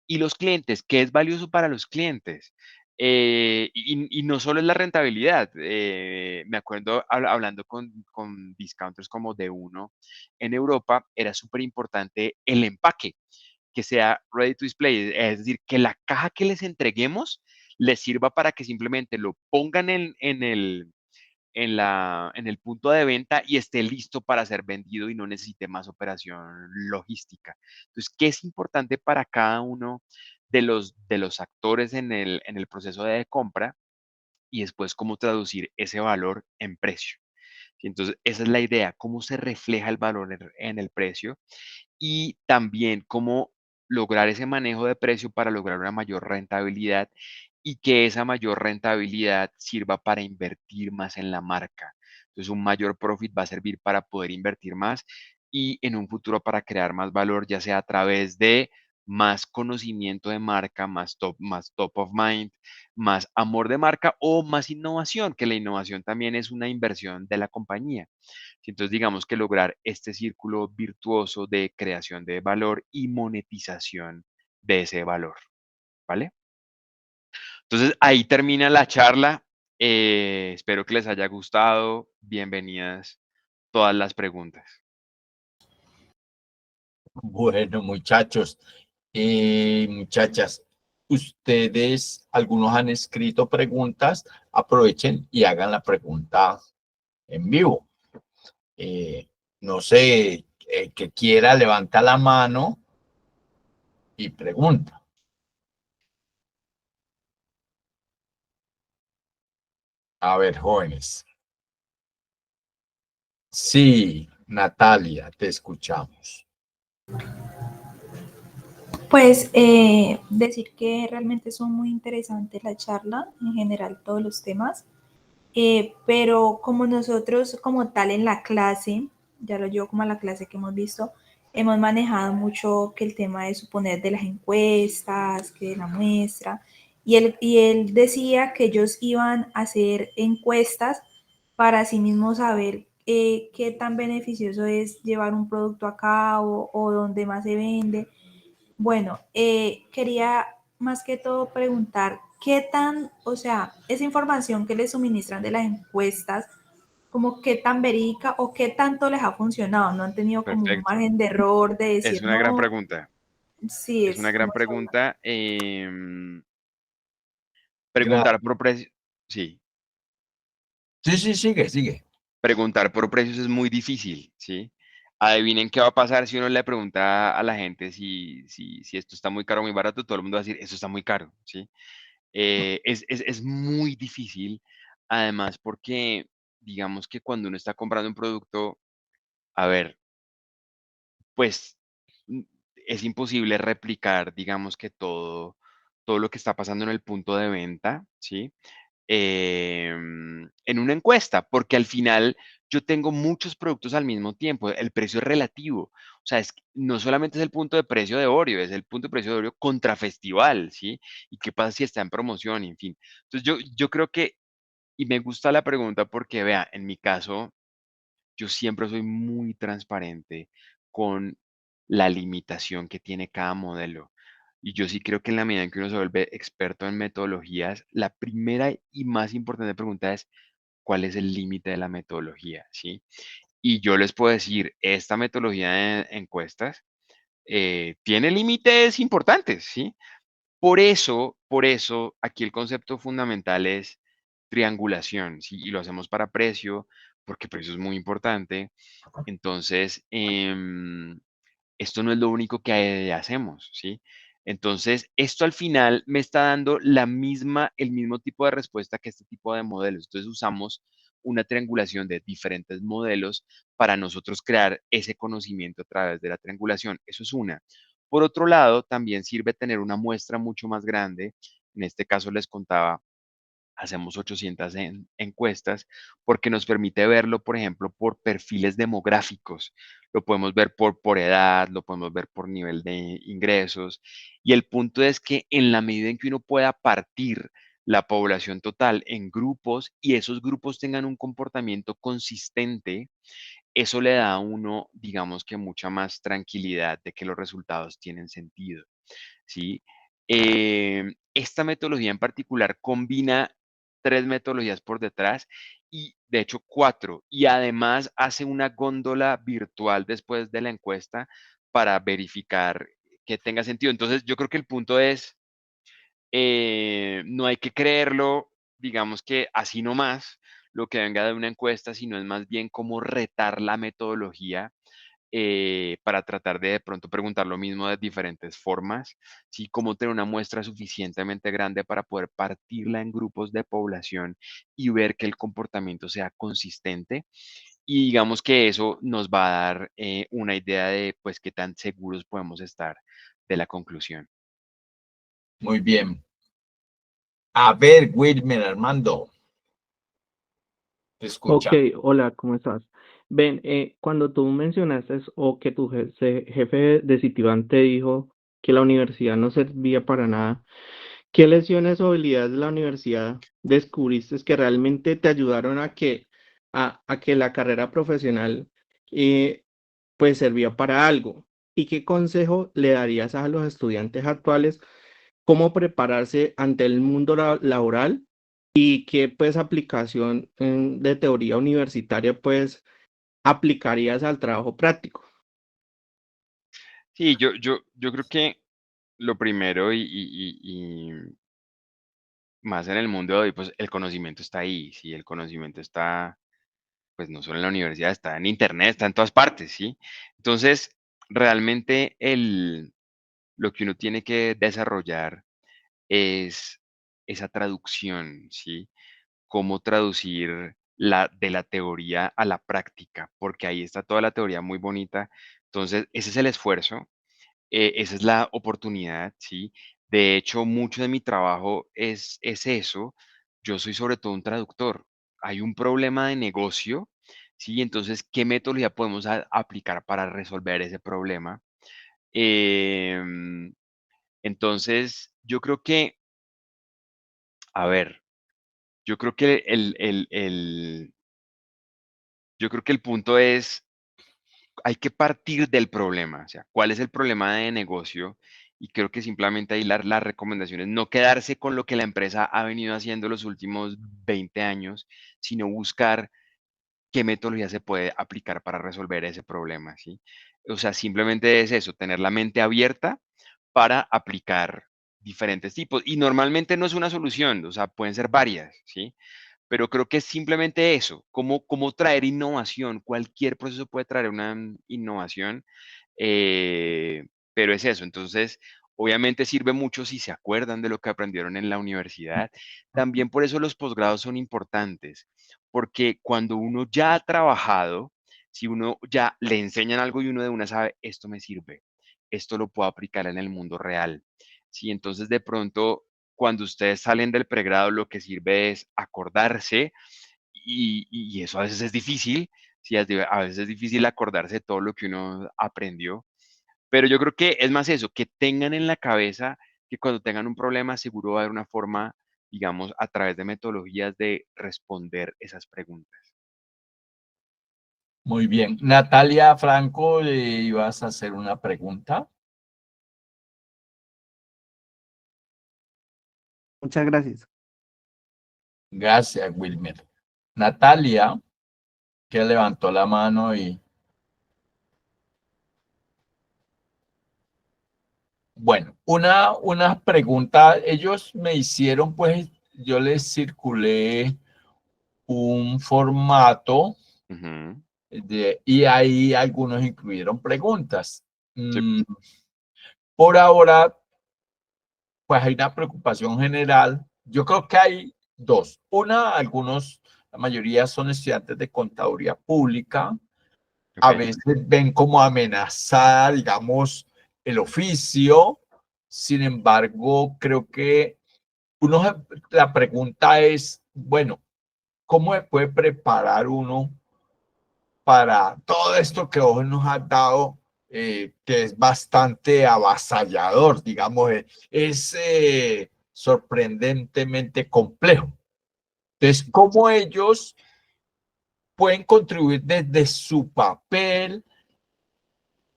y los clientes, ¿qué es valioso para los clientes? Y no solo es la rentabilidad. Me acuerdo hablando con discounters como de uno en Europa, era súper importante el empaque, que sea ready to display, es decir, que la caja que les entreguemos les sirva para que simplemente lo pongan en el punto de venta y esté listo para ser vendido y no necesite más operación logística. Entonces, ¿qué es importante para cada uno de los actores en el proceso de compra? Y después, ¿cómo traducir ese valor en precio? Y entonces, esa es la idea, cómo se refleja el valor en el precio y también cómo lograr ese manejo de precio para lograr una mayor rentabilidad y que esa mayor rentabilidad sirva para invertir más en la marca. Entonces, un mayor profit va a servir para poder invertir más y en un futuro para crear más valor, ya sea a través de más conocimiento de marca, más top of mind, más amor de marca o más innovación, que la innovación también es una inversión de la compañía. Entonces, digamos que lograr este círculo virtuoso de creación de valor y monetización de ese valor, ¿vale? Entonces, ahí termina la charla. Espero que les haya gustado. Bienvenidas todas las preguntas. Bueno, muchachos muchachas, ustedes, algunos han escrito preguntas, aprovechen y hagan la pregunta en vivo. Eh, no sé, que quiera, levanta la mano y pregunta. A ver, jóvenes. Sí, Natalia, te escuchamos. Pues decir que realmente son muy interesantes la charla, en general todos los temas, pero como nosotros como tal en la clase, ya lo llevo como a la clase que hemos visto, hemos manejado mucho que el tema de suponer de las encuestas, que de la muestra, y él decía que ellos iban a hacer encuestas para sí mismos saber qué tan beneficioso es llevar un producto a cabo o dónde más se vende. Bueno, quería más que todo preguntar qué tan, o sea, esa información que les suministran de las encuestas, como qué tan verídica o qué tanto les ha funcionado, no han tenido como un Perfecto. margen de error de Es decir, una gran no, pregunta. sí, Es una es gran como eso. pregunta. Preguntar Gracias. por precios. Sí, Sí, sí, sigue, sigue. preguntar por precios es muy difícil, ¿sí? Adivinen qué va a pasar si uno le pregunta a la gente si esto está muy caro o muy barato, todo el mundo va a decir, eso está muy caro, ¿sí? Es muy difícil, además, porque digamos que cuando uno está comprando un producto, a ver, pues mm, es imposible replicar, digamos que todo lo que está pasando en el punto de venta, ¿sí? En una encuesta, porque al final yo tengo muchos productos al mismo tiempo, el precio es relativo, o sea, no solamente es el punto de precio de Oreo, es el punto de precio de Oreo contra festival, ¿sí? Y qué pasa si está en promoción, en fin. Entonces yo creo que, y me gusta la pregunta porque, vea, en mi caso, yo siempre soy muy transparente con la limitación que tiene cada modelo. Y yo sí creo que en la medida en que uno se vuelve experto en metodologías, la primera y más importante pregunta es, ¿cuál es el límite de la metodología? ¿Sí? Y yo les puedo decir, esta metodología de encuestas tiene límites importantes, ¿sí? Por eso, aquí el concepto fundamental es triangulación, ¿sí? Y lo hacemos para precio, porque precio es muy importante. Entonces, esto no es lo único que hacemos, ¿sí? Entonces, esto al final me está dando el mismo tipo de respuesta que este tipo de modelos. Entonces, usamos una triangulación de diferentes modelos para nosotros crear ese conocimiento a través de la triangulación. Eso es una. Por otro lado, también sirve tener una muestra mucho más grande. En este caso les contaba, hacemos 800 encuestas porque nos permite verlo, por ejemplo, por perfiles demográficos. Lo podemos ver por edad, lo podemos ver por nivel de ingresos. Y el punto es que en la medida en que uno pueda partir la población total en grupos y esos grupos tengan un comportamiento consistente, eso le da a uno, digamos que mucha más tranquilidad de que los resultados tienen sentido, ¿sí? Esta metodología en particular combina 3 metodologías por detrás y de hecho 4, y además hace una góndola virtual después de la encuesta para verificar que tenga sentido. Entonces, yo creo que el punto es, no hay que creerlo, digamos que así nomás, lo que venga de una encuesta, sino es más bien como retar la metodología para tratar de pronto preguntar lo mismo de diferentes formas, ¿sí? Cómo tener una muestra suficientemente grande para poder partirla en grupos de población y ver que el comportamiento sea consistente. Y digamos que eso nos va a dar una idea de, pues, qué tan seguros podemos estar de la conclusión. Muy bien. A ver, Wilmer Armando, te Ok, escucha. hola, ¿cómo estás? Ven, cuando tú mencionaste o que tu jefe de Citibank te dijo que la universidad no servía para nada, ¿qué lecciones o habilidades de la universidad descubriste que realmente te ayudaron a que la carrera profesional pues servía para algo? ¿Y qué consejo le darías a los estudiantes actuales cómo prepararse ante el mundo laboral y qué pues aplicación de teoría universitaria pues aplicarías al trabajo práctico? Sí, yo creo que lo primero y más en el mundo de hoy, pues el conocimiento está ahí, sí, el conocimiento está, pues no solo en la universidad, está en internet, está en todas partes, ¿sí? Entonces, realmente lo que uno tiene que desarrollar es esa traducción, ¿sí? Cómo traducir de la teoría a la práctica, porque ahí está toda la teoría muy bonita. Entonces, ese es el esfuerzo, esa es la oportunidad, ¿sí? De hecho, mucho de mi trabajo es eso. Yo soy sobre todo un traductor. Hay un problema de negocio, ¿sí? Entonces, ¿qué metodología podemos aplicar para resolver ese problema? Em, entonces, yo creo que, a ver, yo creo que yo creo que el punto es hay que partir del problema, o sea, ¿cuál es el problema de negocio? Y creo que simplemente ahí la recomendación es no quedarse con lo que la empresa ha venido haciendo los últimos 20 años, sino buscar qué metodología se puede aplicar para resolver ese problema, ¿sí? O sea, simplemente es eso, tener la mente abierta para aplicar diferentes tipos. Y normalmente no es una solución, o sea, pueden ser varias, ¿sí? Pero creo que es simplemente eso, cómo traer innovación. Cualquier proceso puede traer una innovación, pero es eso. Entonces, obviamente sirve mucho si se acuerdan de lo que aprendieron en la universidad. También por eso los posgrados son importantes, porque cuando uno ya ha trabajado, si uno ya le enseñan algo y uno de una sabe, esto me sirve, esto lo puedo aplicar en el mundo real. Sí, entonces de pronto cuando ustedes salen del pregrado, lo que sirve es acordarse y eso a veces es difícil, sí, a veces es difícil acordarse de todo lo que uno aprendió, pero yo creo que es más eso, que tengan en la cabeza que cuando tengan un problema seguro va a haber una forma, digamos, a través de metodologías de responder esas preguntas. Muy bien. Natalia Franco, ibas a hacer una pregunta. Muchas gracias. Gracias, Wilmer. Natalia, que levantó la mano y bueno, una pregunta. Ellos me hicieron, pues, yo les circulé un formato Ujú. y ahí algunos incluyeron preguntas. Sí. Por ahora, pues hay una preocupación general. Yo creo que hay dos. Una, algunos la mayoría son estudiantes de contaduría pública. A Ok. veces ven como amenazada, digamos, el oficio. Sin embargo, creo que la pregunta es, bueno, ¿cómo se puede preparar uno para todo esto que hoy nos has dado, que es bastante avasallador, digamos, es sorprendentemente complejo? Entonces, ¿cómo ellos pueden contribuir desde su papel?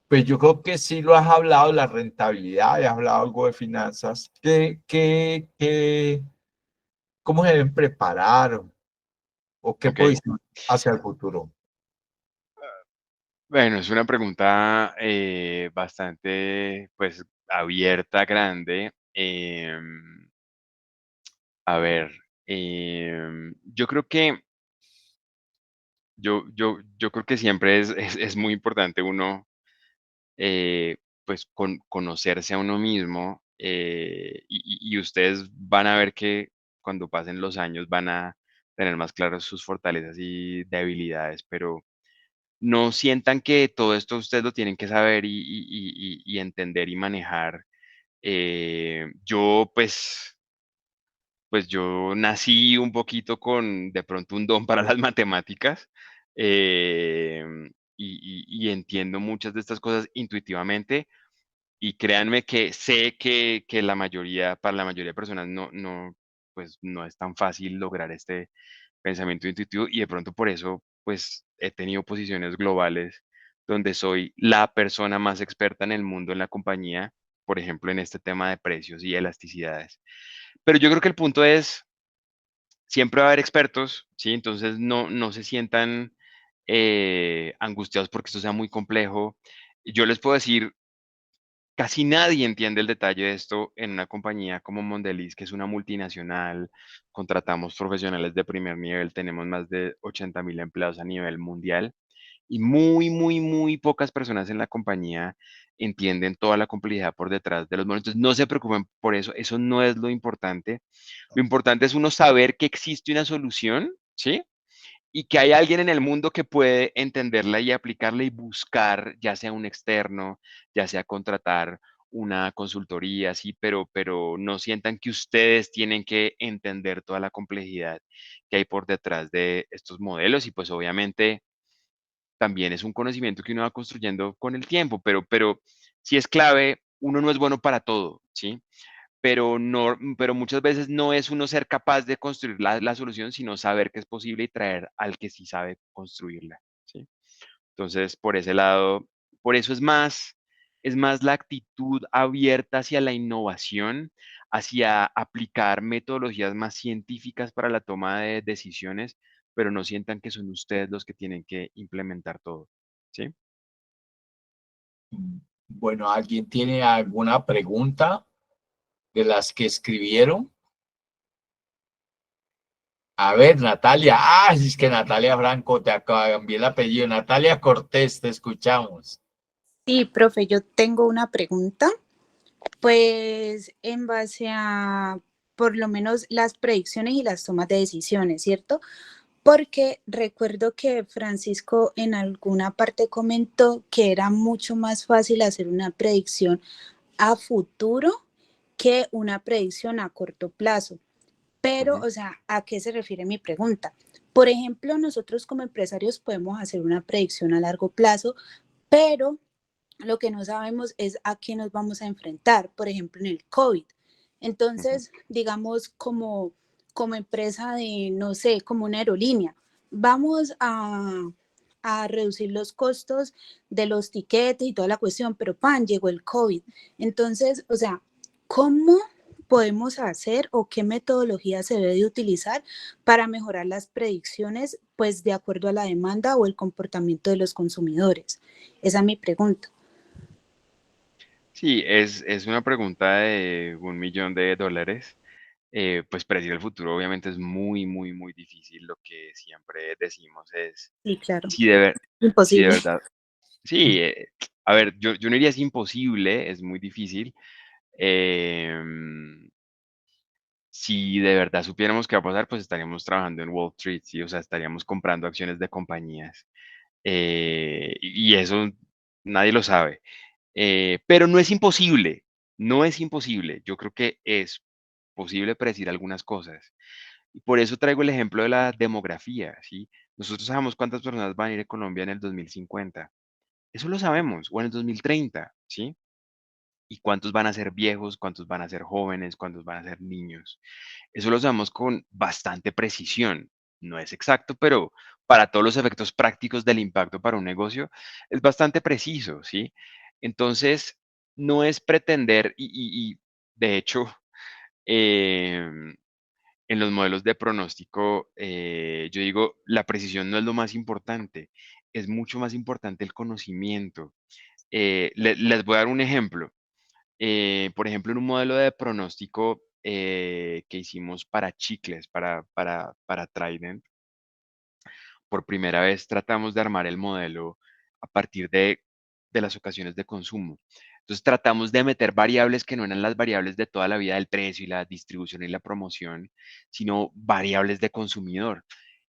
Pues yo creo que sí lo has hablado, la rentabilidad, has hablado algo de finanzas. ¿Cómo se deben preparar o qué Ok. posición hacia el futuro? Bueno, es una pregunta bastante, pues, abierta, grande. A ver, yo creo que yo creo que siempre es muy importante uno, pues, conocerse a uno mismo, y ustedes van a ver que cuando pasen los años van a tener más claras sus fortalezas y debilidades, pero no sientan que todo esto ustedes lo tienen que saber y entender y manejar. Yo, pues yo nací un poquito con de pronto un don para las matemáticas, y entiendo muchas de estas cosas intuitivamente, y créanme que sé que para la mayoría de personas pues no es tan fácil lograr este pensamiento intuitivo, y de pronto por eso, pues he tenido posiciones globales donde soy la persona más experta en el mundo en la compañía, por ejemplo, en este tema de precios y elasticidades. Pero yo creo que el punto es, siempre va a haber expertos, ¿sí? Entonces no se sientan angustiados porque esto sea muy complejo. Yo les puedo decir, casi nadie entiende el detalle de esto en una compañía como Mondelez, que es una multinacional. Contratamos profesionales de primer nivel, tenemos más de 80.000 empleados a nivel mundial, y muy pocas personas en la compañía entienden toda la complejidad por detrás de los modelos. Entonces, no se preocupen por eso, eso no es lo importante. Lo importante es uno saber que existe una solución, ¿sí? Y que hay alguien en el mundo que puede entenderla y aplicarla y buscar, ya sea un externo, ya sea contratar una consultoría, sí, pero no sientan que ustedes tienen que entender toda la complejidad que hay por detrás de estos modelos, y pues obviamente también es un conocimiento que uno va construyendo con el tiempo, pero sí es clave, uno no es bueno para todo, ¿sí? Pero muchas veces no es uno ser capaz de construir la solución, sino saber que es posible y traer al que sí sabe construirla, ¿sí? Entonces, por ese lado, por eso es más la actitud abierta hacia la innovación, hacia aplicar metodologías más científicas para la toma de decisiones, pero no sientan que son ustedes los que tienen que implementar todo, ¿sí? Bueno, ¿alguien tiene alguna pregunta de las que escribieron? A ver, Natalia. Ah, es que Natalia Franco, te cambié el apellido. Natalia Cortés, te escuchamos. Sí, profe, yo tengo una pregunta, pues en base a por lo menos las predicciones y las tomas de decisiones, ¿cierto? Porque recuerdo que Francisco en alguna parte comentó que era mucho más fácil hacer una predicción a futuro que una predicción a corto plazo. Pero, Ujú. o sea, ¿a qué se refiere mi pregunta? Por ejemplo, nosotros como empresarios podemos hacer una predicción a largo plazo, pero lo que no sabemos es a qué nos vamos a enfrentar, por ejemplo, en el COVID. Ujú. Entonces, digamos, como empresa de, no sé, como una aerolínea, vamos a reducir los costos de los tiquetes y toda la cuestión, pero pan, llegó el COVID. Entonces, o sea, ¿cómo podemos hacer o qué metodología se debe de utilizar para mejorar las predicciones, pues de acuerdo a la demanda o el comportamiento de los consumidores? Esa es mi pregunta. Sí, es una pregunta de $1.000.000. Pues predecir el futuro obviamente es muy difícil. Lo que siempre decimos es, Sí, claro, si de, ver- si de imposible. verdad, sí, a ver, yo no diría es imposible, es muy difícil. em, si de verdad supiéramos qué va a pasar, pues estaríamos trabajando en Wall Street, ¿sí? O sea, estaríamos comprando acciones de compañías. Y eso nadie lo sabe. Pero no es imposible, no es imposible. Yo creo que es posible predecir algunas cosas. Y por eso traigo el ejemplo de la demografía, ¿sí? Nosotros sabemos cuántas personas van a ir a Colombia en el 2050. Eso lo sabemos, o en el 2030, ¿sí? Y cuántos van a ser viejos, cuántos van a ser jóvenes, cuántos van a ser niños. Eso lo sabemos con bastante precisión. No es exacto, pero para todos los efectos prácticos del impacto para un negocio es bastante preciso, ¿sí? Entonces, no es pretender, de hecho, em, en los modelos de pronóstico, yo digo, la precisión no es lo más importante, es mucho más importante el conocimiento. Les voy a dar un ejemplo. Por ejemplo, en un modelo de pronóstico que hicimos para chicles, para Trident, por primera vez tratamos de armar el modelo a partir de las ocasiones de consumo. Entonces tratamos de meter variables que no eran las variables de toda la vida del precio y la distribución y la promoción, sino variables de consumidor.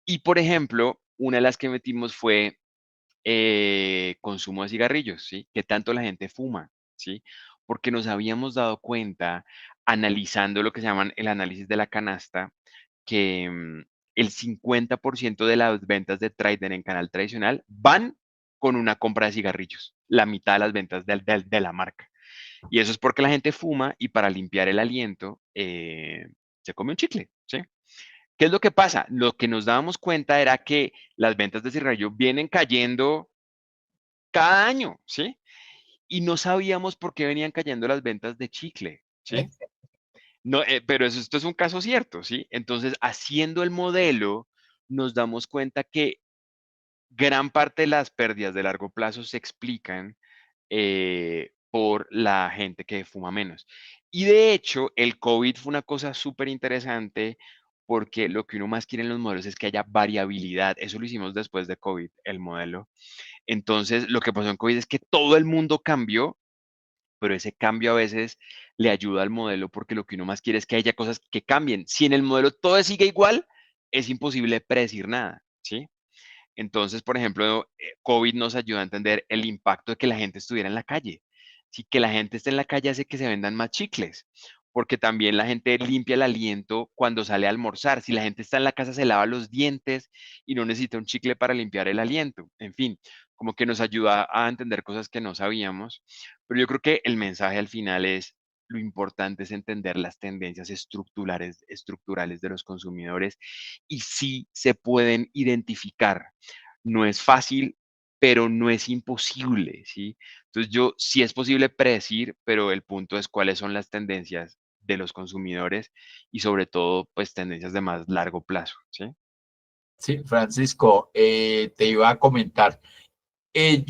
Y por ejemplo, una de las que metimos fue consumo de cigarrillos, ¿sí? ¿Qué tanto la gente fuma? ¿Sí? Porque nos habíamos dado cuenta, analizando lo que se llaman el análisis de la canasta, que el 50% de las ventas de Trident en canal tradicional van con una compra de cigarrillos, la mitad de las ventas de la marca. Y eso es porque la gente fuma y para limpiar el aliento se come un chicle, ¿sí? ¿Qué es lo que pasa? Lo que nos dábamos cuenta era que las ventas de cigarrillo vienen cayendo cada año, ¿sí? Y no sabíamos por qué venían cayendo las ventas de chicle, ¿sí? No, pero esto es un caso cierto, ¿sí? Entonces, haciendo el modelo, nos damos cuenta que gran parte de las pérdidas de largo plazo se explican por la gente que fuma menos. Y de hecho, el COVID fue una cosa súper interesante porque lo que uno más quiere en los modelos es que haya variabilidad. Eso lo hicimos después de COVID, el modelo. Entonces, lo que pasó en COVID es que todo el mundo cambió, pero ese cambio a veces le ayuda al modelo porque lo que uno más quiere es que haya cosas que cambien. Si en el modelo todo sigue igual, es imposible predecir nada, ¿sí? Entonces, por ejemplo, COVID nos ayuda a entender el impacto de que la gente estuviera en la calle. Si que la gente esté en la calle hace que se vendan más chicles, porque también la gente limpia el aliento cuando sale a almorzar. Si la gente está en la casa, se lava los dientes y no necesita un chicle para limpiar el aliento. En fin, como que nos ayuda a entender cosas que no sabíamos. Pero yo creo que el mensaje al final es, lo importante es entender las tendencias estructurales de los consumidores y sí se pueden identificar. No es fácil, pero no es imposible, ¿sí? Entonces yo sí es posible predecir, pero el punto es cuáles son las tendencias de los consumidores y sobre todo, pues tendencias de más largo plazo, ¿sí? Sí, Francisco, te iba a comentar. Mis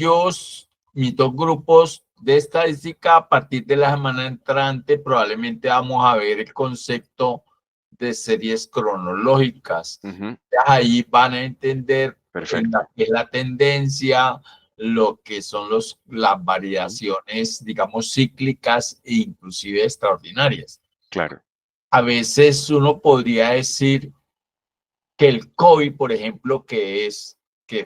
dos grupos de estadística, a partir de la semana entrante, probablemente vamos a ver el concepto de series cronológicas. Ujú, Ahí van a entender en perfecto. qué es la tendencia, lo que son las Ujú, variaciones, digamos, cíclicas e inclusive extraordinarias. claro. A veces uno podría decir que el COVID, por ejemplo, que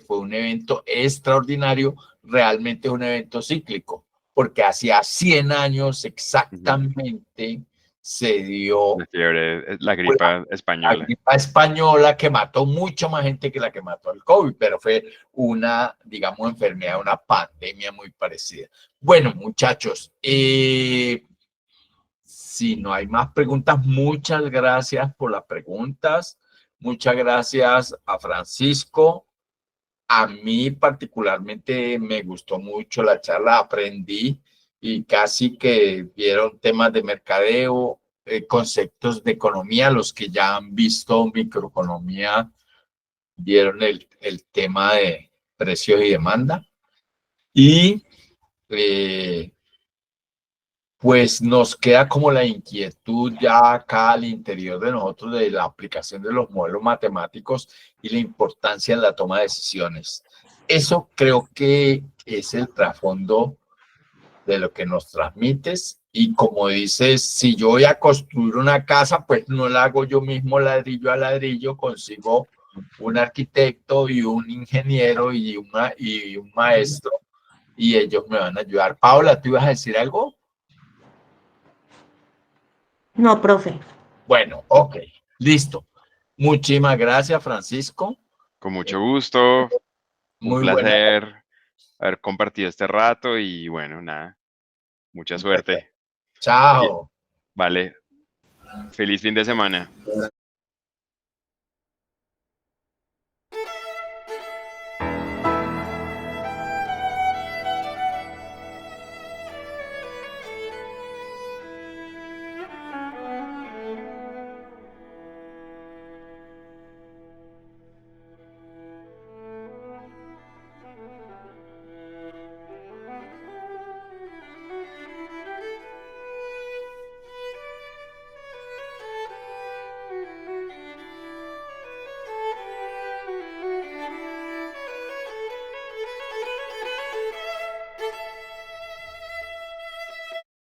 fue un evento extraordinario, realmente es un evento cíclico, porque hacía 100 años Ujú. exactamente se dio La fiebre, la la, gripa la española. gripa española que mató mucho más gente que la que mató el COVID, pero fue una, digamos, enfermedad, una pandemia muy parecida. Bueno, muchachos, si no hay más preguntas, muchas gracias por las preguntas. Muchas gracias a Francisco. A mí particularmente me gustó mucho la charla, aprendí y casi que vieron temas de mercadeo, conceptos de economía, los que ya han visto microeconomía, vieron el tema de precios y demanda. Y pues nos queda como la inquietud ya acá al interior de nosotros de la aplicación de los modelos matemáticos y la importancia en la toma de decisiones. Eso creo que es el trasfondo de lo que nos transmites Y como dices, si yo voy a construir una casa, pues no la hago yo mismo ladrillo a ladrillo, consigo un arquitecto y un ingeniero y un maestro, y ellos me van a ayudar. Paula, ¿tú ibas a decir algo? No, profe. Bueno, ok, listo. Muchísimas gracias, Francisco. Con mucho gusto, un Muy buena. placer haber compartido este rato y bueno, nada, mucha suerte. Chao. Vale, feliz fin de semana.